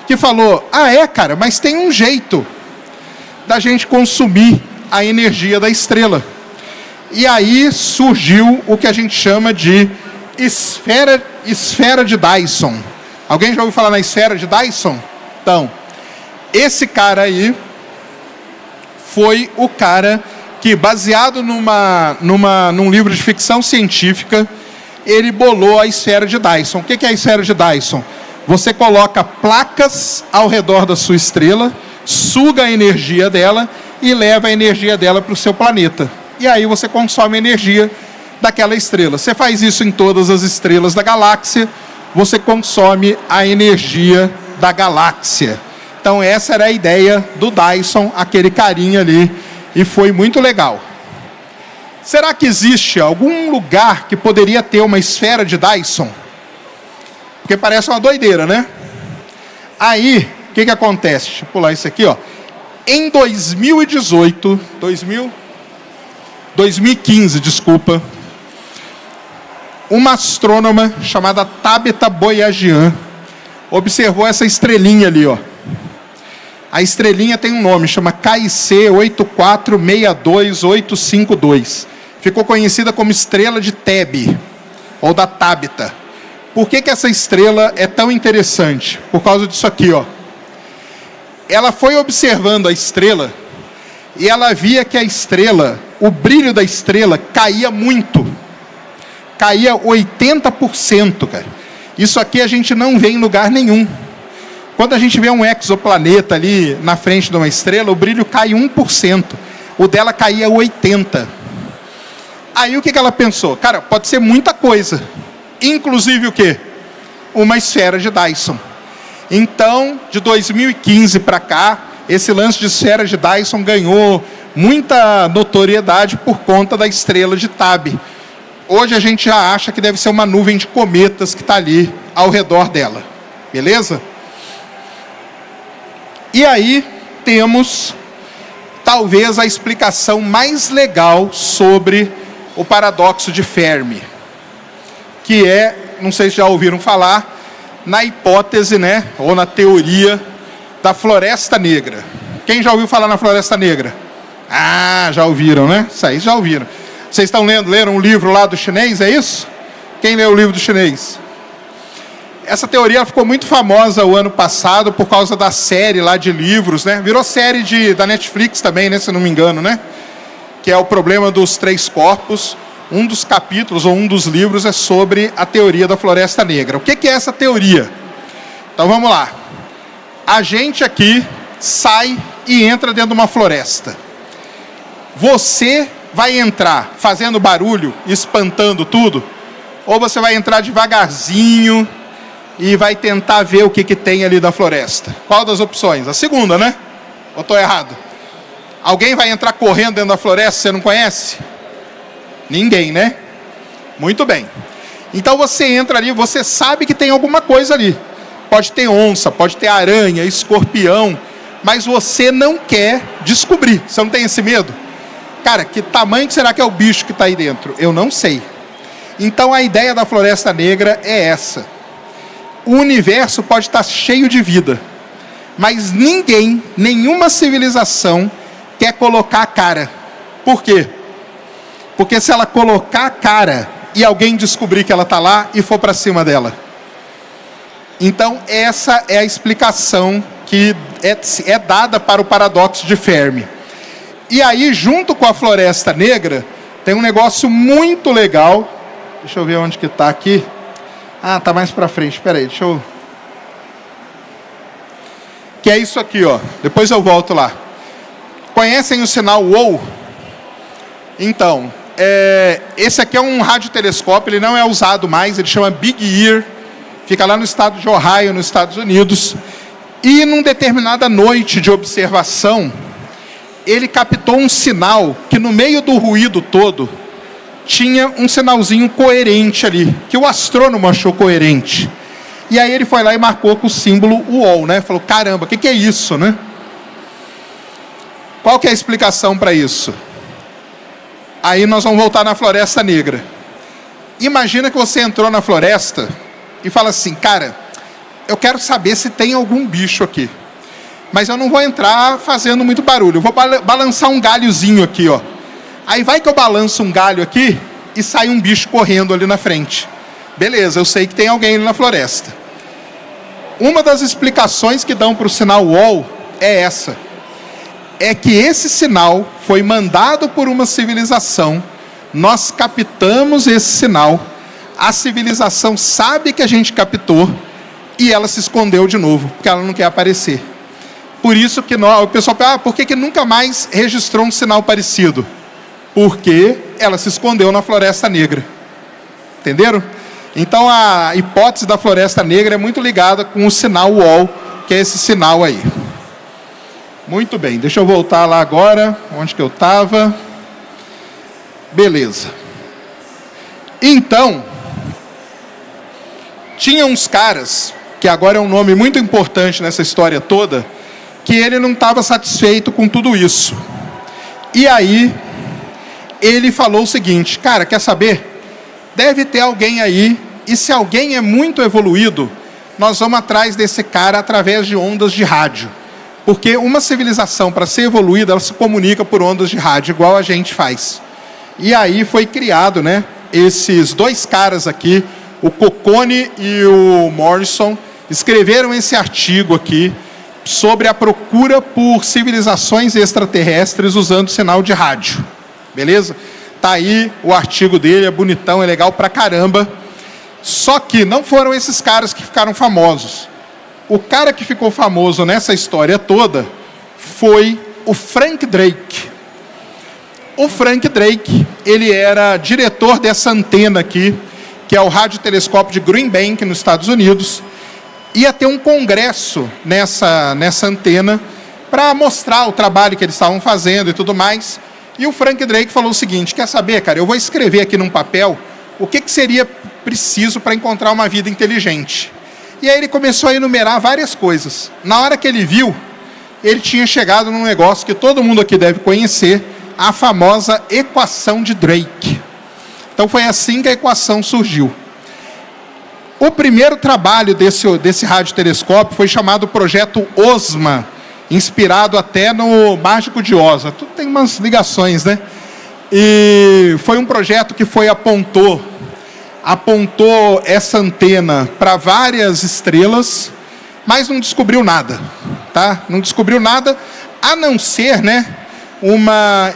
que falou, cara, mas tem um jeito da gente consumir a energia da estrela. E aí surgiu o que a gente chama de esfera de Dyson. Alguém já ouviu falar na esfera de Dyson? Então, esse cara aí foi o cara que, baseado num livro de ficção científica, ele bolou a esfera de Dyson. O que é a esfera de Dyson? Você coloca placas ao redor da sua estrela, suga a energia dela e leva a energia dela para o seu planeta. E aí você consome a energia daquela estrela. Você faz isso em todas as estrelas da galáxia, você consome a energia da galáxia. Então essa era a ideia do Dyson, aquele carinha ali, e foi muito legal. Será que existe algum lugar que poderia ter uma esfera de Dyson? Porque parece uma doideira, né? Aí, o que acontece? Deixa eu pular isso aqui, ó. Em 2015, desculpa, uma astrônoma chamada Tabitha Boyajian observou essa estrelinha ali, ó. A estrelinha tem um nome, chama KIC 8462852. Ficou conhecida como estrela de Thebe, ou da Tabitha. Por que essa estrela é tão interessante? Por causa disso aqui, ó. Ela foi observando a estrela e ela via que a estrela, o brilho da estrela caía muito. Caía 80%, cara. Isso aqui a gente não vê em lugar nenhum. Quando a gente vê um exoplaneta ali na frente de uma estrela, o brilho cai 1%. O dela caía 80%. Aí o que ela pensou? Cara, pode ser muita coisa. Inclusive o quê? Uma esfera de Dyson. Então, de 2015 para cá, esse lance de esfera de Dyson ganhou muita notoriedade por conta da estrela de Tab. Hoje a gente já acha que deve ser uma nuvem de cometas que está ali ao redor dela. Beleza? E aí temos talvez a explicação mais legal sobre o paradoxo de Fermi, que é, não sei se já ouviram falar, na hipótese, né, ou na teoria da Floresta Negra. Quem já ouviu falar na Floresta Negra? Ah, já ouviram, né? Isso aí já ouviram. Vocês estão leram um livro lá do chinês, é isso? Quem leu o livro do chinês? Essa teoria ficou muito famosa o ano passado por causa da série lá de livros, né? Virou série da Netflix também, né? Se não me engano, né? Que é o problema dos 3 corpos. um dos capítulos ou um dos livros é sobre a teoria da Floresta Negra. O que é essa teoria? Então vamos lá. A gente aqui sai e entra dentro de uma floresta. Você vai entrar fazendo barulho, espantando tudo, ou você vai entrar devagarzinho e vai tentar ver o que tem ali da floresta? Qual das opções? A segunda, né? Ou estou errado? Alguém vai entrar correndo dentro da floresta que você não conhece? Ninguém, né? Muito bem. Então você entra ali, você sabe que tem alguma coisa ali. Pode ter onça, pode ter aranha, escorpião, mas você não quer descobrir. Você não tem esse medo? Cara, que tamanho que será que é o bicho que está aí dentro? Eu não sei. Então a ideia da Floresta Negra é essa. O universo pode estar cheio de vida, mas ninguém, nenhuma civilização quer colocar a cara. Por quê? Porque se ela colocar a cara e alguém descobrir que ela está lá e for para cima dela. Então essa é a explicação que é dada para o paradoxo de Fermi. E aí, junto com a Floresta Negra, tem um negócio muito legal. Deixa eu ver onde que está aqui. Ah, tá mais para frente. Espera aí, deixa eu... Que é isso aqui, ó. Depois eu volto lá. Conhecem o sinal WOW? Então, esse aqui é um radiotelescópio, ele não é usado mais, ele chama Big Ear, fica lá no estado de Ohio, nos Estados Unidos. E numa determinada noite de observação, ele captou um sinal que no meio do ruído todo tinha um sinalzinho coerente ali, que o astrônomo achou coerente. E aí ele foi lá e marcou com o símbolo UOL, né? Falou, caramba, o que é isso, né? Qual que é a explicação para isso? Aí nós vamos voltar na Floresta Negra. Imagina que você entrou na floresta e fala assim, cara, eu quero saber se tem algum bicho aqui. Mas eu não vou entrar fazendo muito barulho. Eu vou balançar um galhozinho aqui, ó. Aí vai que eu balanço um galho aqui e sai um bicho correndo ali na frente. Beleza, eu sei que tem alguém ali na floresta. Uma das explicações que dão para o sinal WOW é essa. É que esse sinal foi mandado por uma civilização. Nós captamos esse sinal. A civilização sabe que a gente captou e ela se escondeu de novo, porque ela não quer aparecer. Por isso que o pessoal fala, por que nunca mais registrou um sinal parecido? Porque ela se escondeu na Floresta Negra. Entenderam? Então a hipótese da Floresta Negra é muito ligada com o sinal WOW, que é esse sinal aí. Muito bem, deixa eu voltar lá agora, onde que eu estava. Beleza. Então, tinha uns caras, que agora é um nome muito importante nessa história toda, que ele não estava satisfeito com tudo isso. E aí, ele falou o seguinte, cara, quer saber? Deve ter alguém aí, e se alguém é muito evoluído, nós vamos atrás desse cara através de ondas de rádio. Porque uma civilização, para ser evoluída, ela se comunica por ondas de rádio, igual a gente faz. E aí foi criado, né, esses dois caras aqui, o Cocconi e o Morrison, escreveram esse artigo aqui sobre a procura por civilizações extraterrestres usando sinal de rádio. Beleza? Tá aí o artigo dele, é bonitão, é legal pra caramba. Só que não foram esses caras que ficaram famosos. O cara que ficou famoso nessa história toda foi o Frank Drake. O Frank Drake, ele era diretor dessa antena aqui, que é o radiotelescópio de Green Bank, nos Estados Unidos. Ia ter um congresso nessa antena para mostrar o trabalho que eles estavam fazendo e tudo mais. E o Frank Drake falou o seguinte, quer saber, cara, eu vou escrever aqui num papel o que seria preciso para encontrar uma vida inteligente. E aí ele começou a enumerar várias coisas. Na hora que ele viu, ele tinha chegado num negócio que todo mundo aqui deve conhecer, a famosa equação de Drake. Então foi assim que a equação surgiu. O primeiro trabalho desse radiotelescópio foi chamado Projeto OSMA, inspirado até no Mágico de Oz. Tudo tem umas ligações, né? E foi um projeto que apontou essa antena para várias estrelas, mas não descobriu nada, tá? Não descobriu nada, a não ser, né,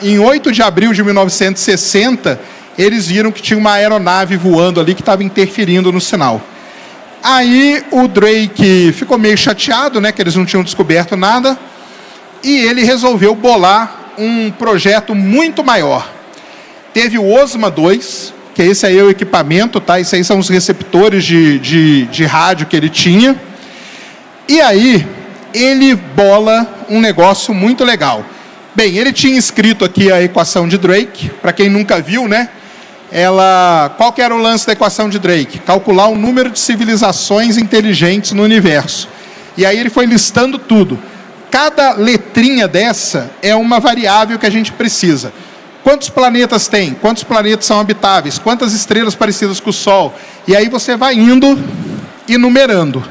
em 8 de abril de 1960, eles viram que tinha uma aeronave voando ali que estava interferindo no sinal. Aí o Drake ficou meio chateado, né, que eles não tinham descoberto nada, e ele resolveu bolar um projeto muito maior. Teve o Osma 2, que esse aí é o equipamento, tá? Esses aí são os receptores de rádio que ele tinha. E aí ele bola um negócio muito legal. Bem, ele tinha escrito aqui a equação de Drake, para quem nunca viu, né? Qual que era o lance da equação de Drake? Calcular o número de civilizações inteligentes no universo. E aí ele foi listando tudo. Cada letrinha dessa é uma variável que a gente precisa. Quantos planetas tem? Quantos planetas são habitáveis? Quantas estrelas parecidas com o Sol? E aí você vai indo e numerando.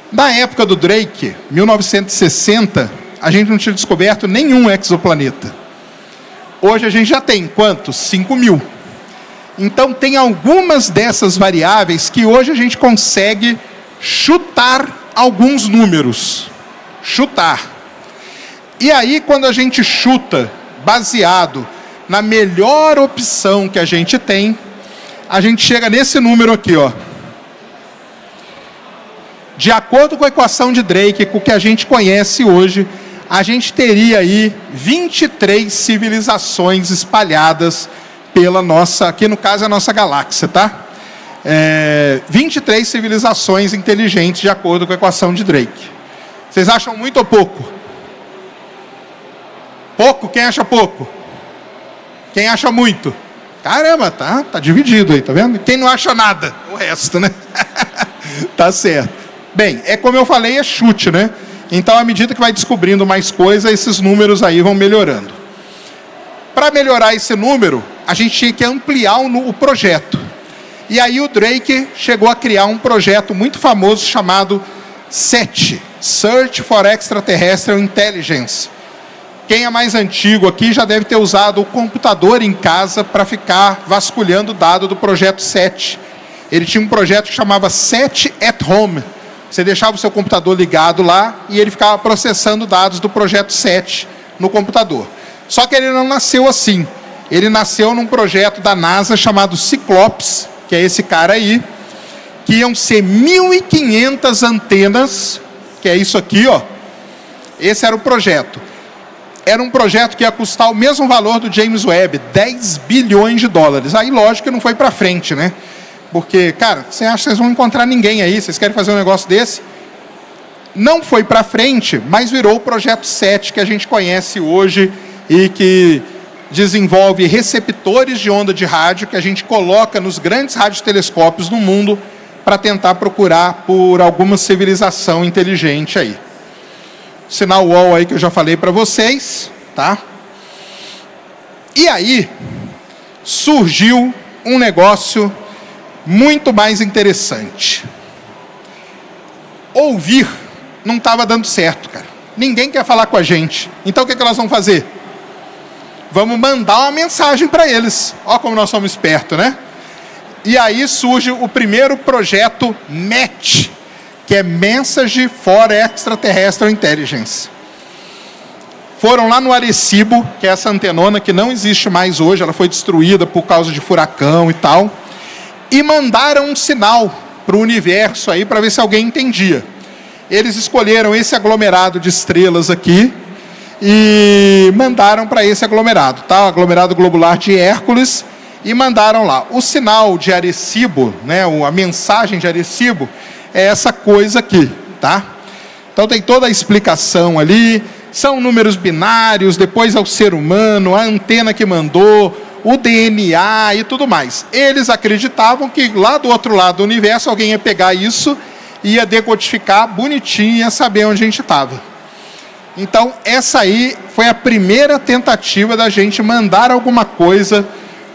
Na época do Drake, 1960, a gente não tinha descoberto nenhum exoplaneta. Hoje a gente já tem quantos? 5.000. Então tem algumas dessas variáveis que hoje a gente consegue chutar alguns números. Chutar. E aí quando a gente chuta baseado na melhor opção que a gente tem, a gente chega nesse número aqui, ó. De acordo com a equação de Drake, com o que a gente conhece hoje, a gente teria aí 23 civilizações espalhadas pela nossa, aqui no caso é a nossa galáxia, tá? 23 civilizações inteligentes de acordo com a equação de Drake. Vocês acham muito ou pouco? Pouco? Quem acha pouco? Quem acha muito? Caramba, tá dividido aí, tá vendo? Quem não acha nada? O resto, né? Tá certo. Bem, é como eu falei, é chute, né? Então, à medida que vai descobrindo mais coisas, esses números aí vão melhorando. Para melhorar esse número, a gente tinha que ampliar o projeto. E aí o Drake chegou a criar um projeto muito famoso chamado SETI, Search for Extraterrestrial Intelligence. Quem é mais antigo aqui já deve ter usado o computador em casa para ficar vasculhando o dado do projeto SETI. Ele tinha um projeto que chamava SETI at Home. Você deixava o seu computador ligado lá e ele ficava processando dados do projeto SETI no computador. Só que ele não nasceu assim. Ele nasceu num projeto da NASA chamado Cyclops, que é esse cara aí, que iam ser 1.500 antenas, que é isso aqui, ó. Esse era o projeto. Era um projeto que ia custar o mesmo valor do James Webb, 10 bilhões de dólares. Aí, lógico que não foi para frente, né? Porque, cara, você acha que vocês vão encontrar ninguém aí? Vocês querem fazer um negócio desse? Não foi para frente, mas virou o projeto SETI que a gente conhece hoje e que desenvolve receptores de onda de rádio que a gente coloca nos grandes radiotelescópios do mundo para tentar procurar por alguma civilização inteligente aí. Sinal UOL aí que eu já falei para vocês, tá? E aí surgiu um negócio muito mais interessante. Ouvir não estava dando certo, cara. Ninguém quer falar com a gente. Então o que nós vamos fazer? Vamos mandar uma mensagem para eles. Olha como nós somos espertos, né? E aí surge o primeiro projeto MET, que é Message for Extraterrestrial Intelligence. Foram lá no Arecibo, que é essa antenona que não existe mais hoje, ela foi destruída por causa de furacão e tal, e mandaram um sinal para o universo aí para ver se alguém entendia. Eles escolheram esse aglomerado de estrelas aqui e mandaram para esse aglomerado, tá? O aglomerado globular de Hércules, e mandaram lá. O sinal de Arecibo, né, a mensagem de Arecibo, é essa coisa aqui, tá? Então tem toda a explicação ali, são números binários, depois é o ser humano, a antena que mandou, o DNA e tudo mais. Eles acreditavam que lá do outro lado do universo alguém ia pegar isso, ia decodificar bonitinho, ia saber onde a gente estava. Então essa aí foi a primeira tentativa da gente mandar alguma coisa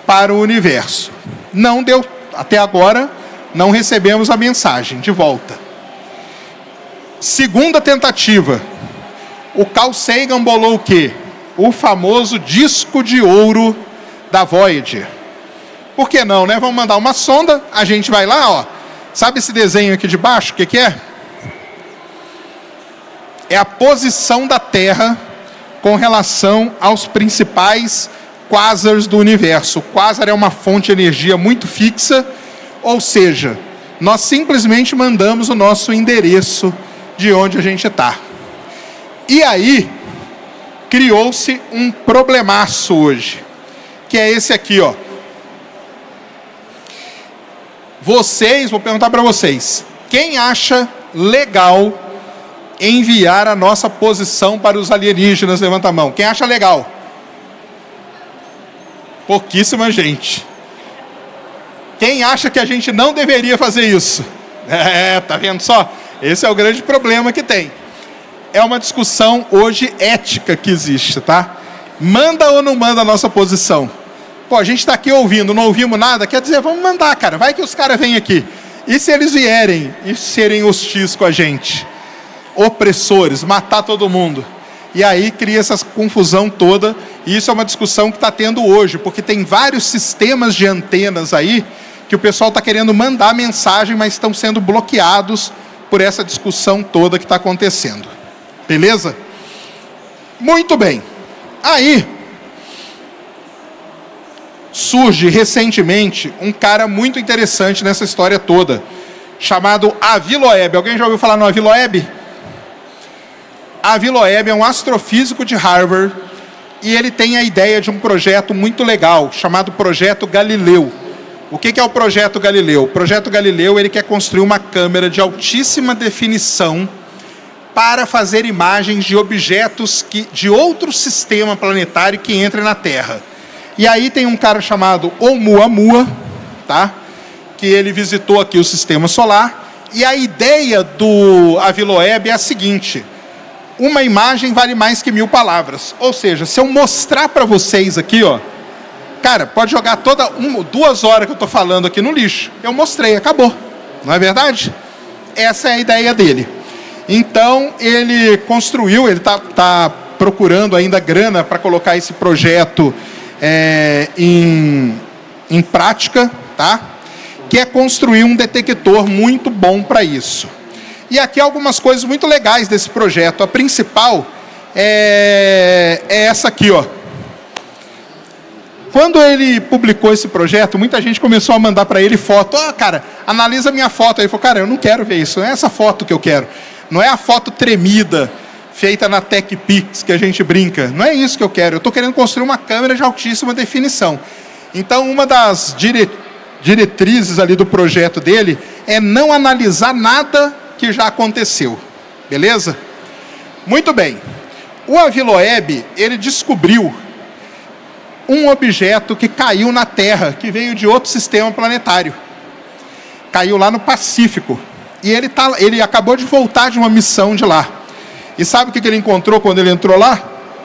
para o universo. Não deu, até agora, não recebemos a mensagem de volta. Segunda tentativa, o Carl Sagan bolou o quê? O famoso disco de ouro da Voyager. Por que não, né? Vamos mandar uma sonda, a gente vai lá, ó. Sabe esse desenho aqui de baixo? O que que é? É a posição da Terra com relação aos principais quasars do universo. O quasar é uma fonte de energia muito fixa, ou seja, nós simplesmente mandamos o nosso endereço de onde a gente está. E aí, criou-se um problemaço hoje, que é esse aqui, ó. Vou perguntar para vocês, quem acha legal enviar a nossa posição para os alienígenas? Levanta a mão. Quem acha legal? Pouquíssima gente. Quem acha que a gente não deveria fazer isso? Tá vendo só? Esse é o grande problema que tem. É uma discussão hoje ética que existe, tá? Manda ou não manda a nossa posição? Pô, a gente está aqui ouvindo, não ouvimos nada, quer dizer, vamos mandar, cara. Vai que os caras vêm aqui. E se eles vierem e serem hostis com a gente? Opressores, matar todo mundo. E aí cria essa confusão toda. E isso é uma discussão que está tendo hoje, porque tem vários sistemas de antenas aí que o pessoal está querendo mandar mensagem, mas estão sendo bloqueados por essa discussão toda que está acontecendo. Beleza? Muito bem. Aí surge recentemente um cara muito interessante nessa história toda, chamado Avi Loeb. Alguém já ouviu falar no Avi Loeb? Avi Loeb é um astrofísico de Harvard e ele tem a ideia de um projeto muito legal, chamado Projeto Galileu. O que é o Projeto Galileu? O Projeto Galileu, ele quer construir uma câmera de altíssima definição para fazer imagens de objetos de outro sistema planetário que entra na Terra. E aí tem um cara chamado Oumuamua, tá? Que ele visitou aqui o Sistema Solar. E a ideia do Avi Loeb é a seguinte: uma imagem vale mais que 1000 palavras. Ou seja, se eu mostrar para vocês aqui, ó, cara, pode jogar 2 horas que eu estou falando aqui no lixo. Eu mostrei, acabou. Não é verdade? Essa é a ideia dele. Então, ele construiu, ele tá procurando ainda grana para colocar esse projeto em prática, tá? Que é construir um detector muito bom para isso. E aqui algumas coisas muito legais desse projeto. A principal é essa aqui, ó. Quando ele publicou esse projeto, muita gente começou a mandar para ele foto. Cara, analisa minha foto. Aí ele falou, cara, eu não quero ver isso. Não é essa foto que eu quero. Não é a foto tremida, feita na TechPix, que a gente brinca. Não é isso que eu quero. Eu estou querendo construir uma câmera de altíssima definição. Então, uma das diretrizes ali do projeto dele é não analisar nada que já aconteceu. Beleza? Muito bem. O Avi Loeb, ele descobriu um objeto que caiu na Terra, que veio de outro sistema planetário. Caiu lá no Pacífico. E ele acabou de voltar de uma missão de lá. E sabe o que ele encontrou quando ele entrou lá?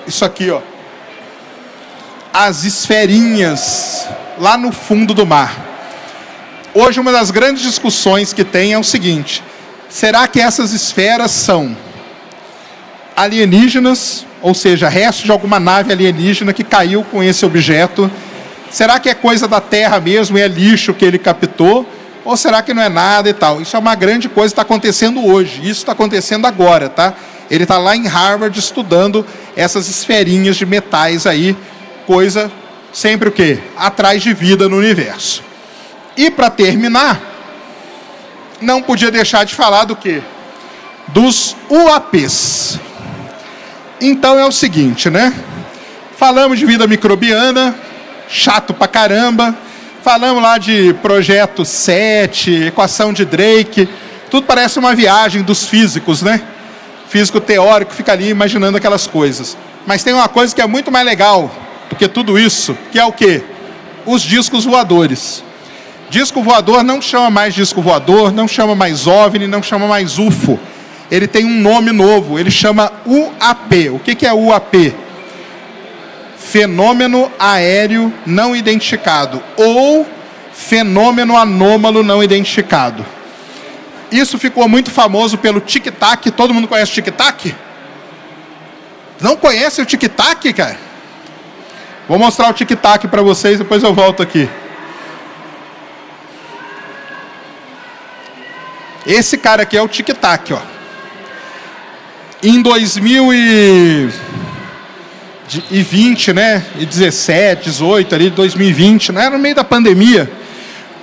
Isso aqui, ó. As esferinhas lá no fundo do mar. Hoje, uma das grandes discussões que tem é o seguinte: será que essas esferas são alienígenas, ou seja, resto de alguma nave alienígena que caiu com esse objeto? Será que é coisa da Terra mesmo e é lixo que ele captou? Ou será que não é nada e tal? Isso é uma grande coisa que está acontecendo hoje. Isso está acontecendo agora, tá? Ele está lá em Harvard estudando essas esferinhas de metais aí, coisa sempre o quê? Atrás de vida no universo. E para terminar, não podia deixar de falar do quê? Dos UAPs. Então é o seguinte, né? Falamos de vida microbiana, chato pra caramba. Falamos lá de projeto 7, equação de Drake. Tudo parece uma viagem dos físicos, né? Físico teórico fica ali imaginando aquelas coisas. Mas tem uma coisa que é muito mais legal do que tudo isso, que é o quê? Os discos voadores. Disco voador não chama mais disco voador, não chama mais OVNI, não chama mais UFO. Ele tem um nome novo, ele chama UAP. O que é UAP? Fenômeno aéreo não identificado, ou fenômeno anômalo não identificado. Isso ficou muito famoso pelo tic-tac. Todo mundo conhece o tic-tac? Não conhece o tic-tac, cara? Vou mostrar o tic-tac para vocês, depois eu volto aqui. Esse cara aqui é o tic-tac, ó. Em e 20, né? E 17, 18, ali, 2020, né? No meio da pandemia,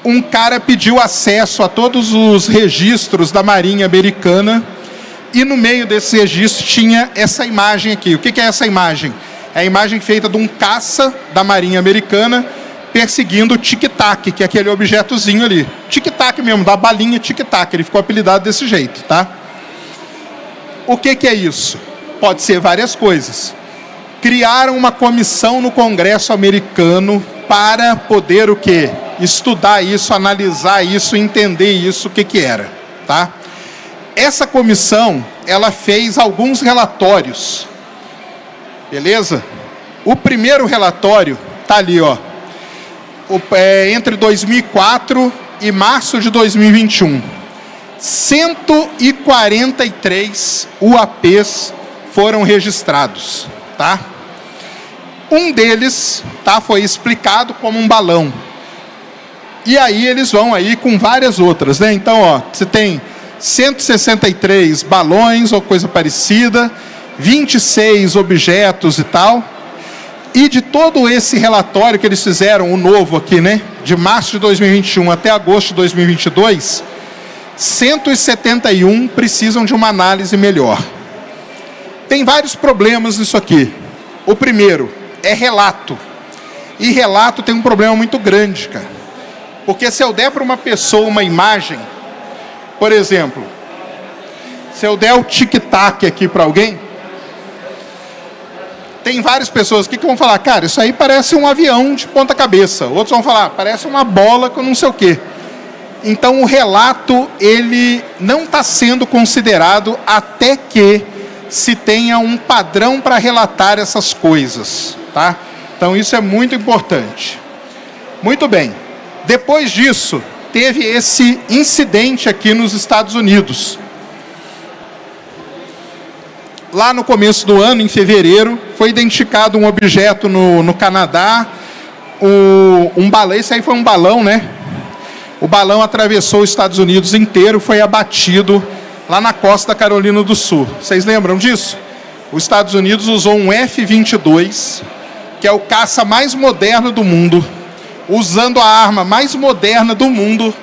um cara pediu acesso a todos os registros da Marinha Americana e no meio desse registro tinha essa imagem aqui. O que é essa imagem? É a imagem feita de um caça da Marinha Americana perseguindo o tic-tac, que é aquele objetozinho ali. Tic-tac mesmo, da balinha tic-tac. Ele ficou apelidado desse jeito, tá? O que é isso? Pode ser várias coisas. Criaram uma comissão no Congresso americano para poder o quê? Estudar isso, analisar isso, entender isso, o que era, tá? Essa comissão, ela fez alguns relatórios, beleza? O primeiro relatório tá ali, ó, entre 2004 e março de 2021. 143 UAPs foram registrados, tá? Um deles, tá, foi explicado como um balão. E aí eles vão aí com várias outras, né? Então, ó, você tem 163 balões ou coisa parecida, 26 objetos e tal. E de todo esse relatório que eles fizeram, o novo aqui, né? De março de 2021 até agosto de 2022, 171 precisam de uma análise melhor. Tem vários problemas nisso aqui. O primeiro é relato. E relato tem um problema muito grande, cara. Porque se eu der para uma pessoa uma imagem, por exemplo, se eu der o tic-tac aqui para alguém, tem várias pessoas aqui que vão falar, cara, isso aí parece um avião de ponta cabeça. Outros vão falar, parece uma bola com não sei o quê. Então o relato, ele não está sendo considerado até que se tenha um padrão para relatar essas coisas, tá? Então isso é muito importante. Muito bem. Depois disso, teve esse incidente aqui nos Estados Unidos. Lá no começo do ano, em fevereiro, foi identificado um objeto no Canadá, um balão, esse aí foi um balão, né? O balão atravessou os Estados Unidos inteiro, foi abatido lá na costa da Carolina do Sul. Vocês lembram disso? Os Estados Unidos usou um F-22, que é o caça mais moderno do mundo, usando a arma mais moderna do mundo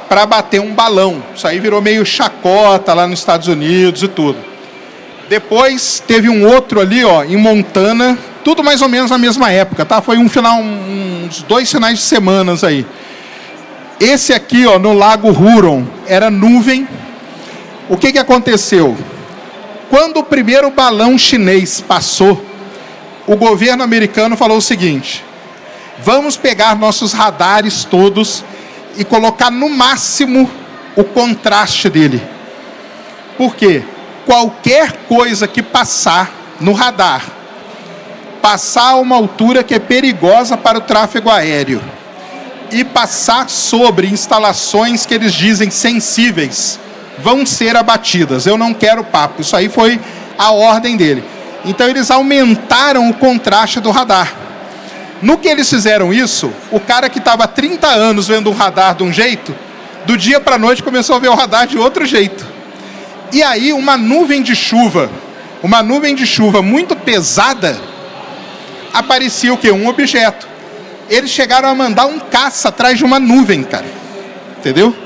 para abater um balão. Isso aí virou meio chacota lá nos Estados Unidos e tudo. Depois teve um outro ali, ó, em Montana, tudo mais ou menos na mesma época, tá? Foi uns 2 finais de semana aí. Esse aqui, ó, no Lago Huron, era nuvem. O que aconteceu? Quando o primeiro balão chinês passou, o governo americano falou o seguinte: vamos pegar nossos radares todos e colocar no máximo o contraste dele. Por quê? Qualquer coisa que passar no radar, passar a uma altura que é perigosa para o tráfego aéreo e passar sobre instalações que eles dizem sensíveis, vão ser abatidas. Eu não quero papo. Isso aí foi a ordem dele. Então eles aumentaram o contraste do radar. No que eles fizeram isso, o cara que estava há 30 anos vendo o radar de um jeito, do dia para a noite começou a ver o radar de outro jeito. E aí uma nuvem de chuva muito pesada, aparecia o quê? Um objeto. Eles chegaram a mandar um caça atrás de uma nuvem, cara. Entendeu?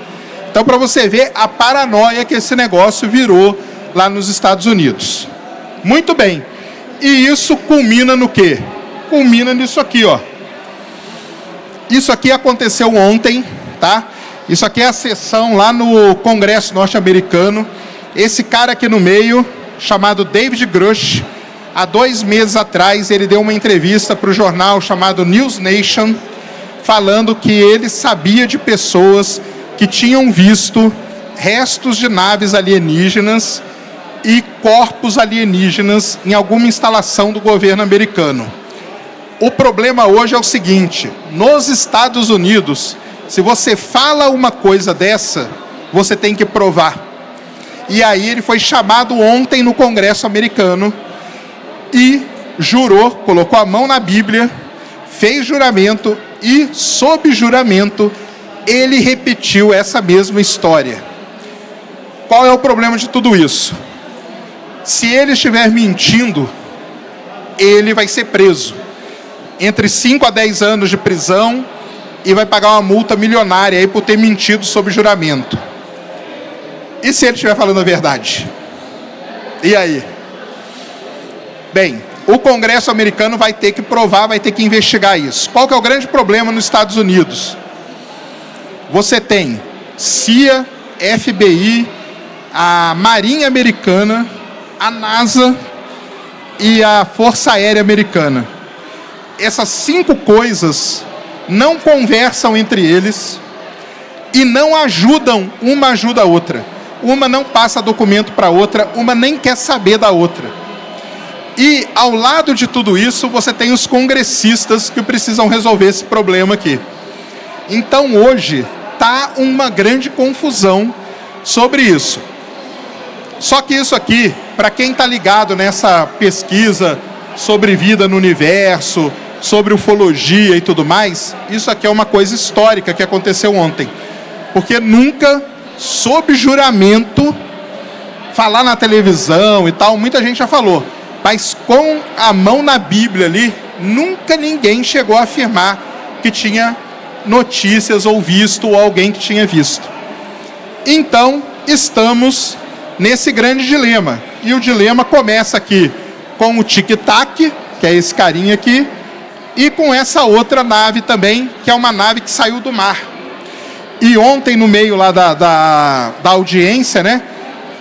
Então, para você ver a paranoia que esse negócio virou lá nos Estados Unidos. Muito bem. E isso culmina no quê? Culmina nisso aqui, ó. Isso aqui aconteceu ontem, tá? Isso aqui é a sessão lá no Congresso norte-americano. Esse cara aqui no meio, chamado David Grush, há 2 meses atrás, ele deu uma entrevista para o jornal chamado News Nation, falando que ele sabia de pessoas que tinham visto restos de naves alienígenas e corpos alienígenas em alguma instalação do governo americano. O problema hoje é o seguinte: nos Estados Unidos, se você fala uma coisa dessa, você tem que provar. E aí ele foi chamado ontem no Congresso americano e jurou, colocou a mão na Bíblia, fez juramento e, sob juramento, ele repetiu essa mesma história. Qual é o problema de tudo isso? Se ele estiver mentindo, ele vai ser preso. Entre 5 a 10 anos de prisão e vai pagar uma multa milionária aí por ter mentido sob juramento. E se ele estiver falando a verdade? E aí? Bem, o Congresso americano vai ter que provar, vai ter que investigar isso. Qual que é o grande problema nos Estados Unidos? Você tem CIA, FBI, a Marinha Americana, a NASA e a Força Aérea Americana. Essas 5 coisas não conversam entre eles e não ajudam, uma ajuda a outra. Uma não passa documento para a outra, uma nem quer saber da outra. E, ao lado de tudo isso, você tem os congressistas que precisam resolver esse problema aqui. Então, hoje, está uma grande confusão sobre isso. Só que isso aqui, para quem está ligado nessa pesquisa sobre vida no universo, sobre ufologia e tudo mais, isso aqui é uma coisa histórica que aconteceu ontem. Porque nunca, sob juramento, falar na televisão e tal, muita gente já falou, mas com a mão na Bíblia ali, nunca ninguém chegou a afirmar que tinha notícias ou visto, ou alguém que tinha visto. Então, estamos nesse grande dilema. E o dilema começa aqui com o Tic-Tac, que é esse carinha aqui, e com essa outra nave também, que é uma nave que saiu do mar. E ontem, no meio lá da audiência, né,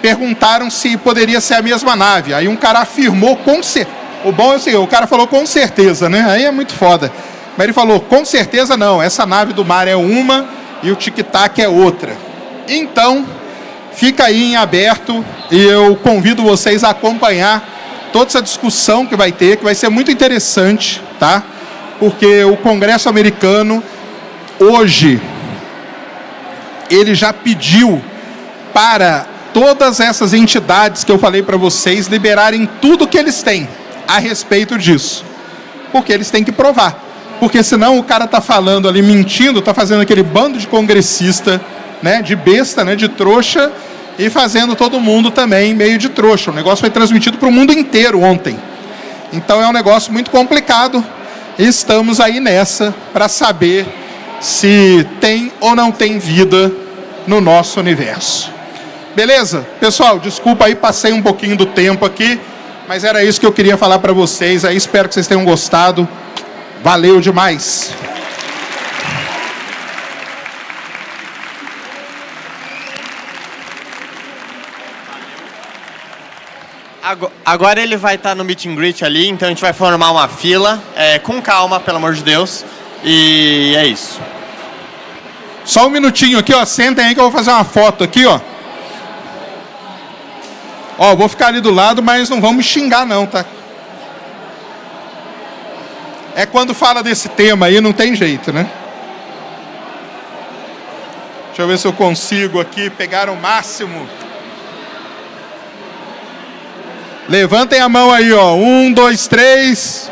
perguntaram se poderia ser a mesma nave. Aí um cara afirmou com certeza. O bom é o seguinte, o cara falou com certeza, né? Aí é muito foda. Mas ele falou, com certeza não, essa nave do mar é uma e o Tic-Tac é outra. Então, fica aí em aberto e eu convido vocês a acompanhar toda essa discussão que vai ter, que vai ser muito interessante, tá? Porque o Congresso americano, hoje, ele já pediu para todas essas entidades que eu falei para vocês liberarem tudo que eles têm a respeito disso. Porque eles têm que provar. Porque senão o cara tá falando ali, mentindo, tá fazendo aquele bando de congressista, né, de besta, né, de trouxa, e fazendo todo mundo também meio de trouxa. O negócio foi transmitido para o mundo inteiro ontem. Então é um negócio muito complicado. E estamos aí nessa para saber se tem ou não tem vida no nosso universo. Beleza? Pessoal, desculpa aí, passei um pouquinho do tempo aqui, mas era isso que eu queria falar para vocês. Aí espero que vocês tenham gostado. Valeu demais! Agora ele vai estar no meet and greet ali, então a gente vai formar uma fila, com calma, pelo amor de Deus, e é isso. Só um minutinho aqui, ó, sentem aí que eu vou fazer uma foto aqui, ó. Ó, vou ficar ali do lado, mas não vamos xingar não, tá? É quando fala desse tema aí, não tem jeito, né? Deixa eu ver se eu consigo aqui pegar o máximo. Levantem a mão aí, ó. 1, 2, 3.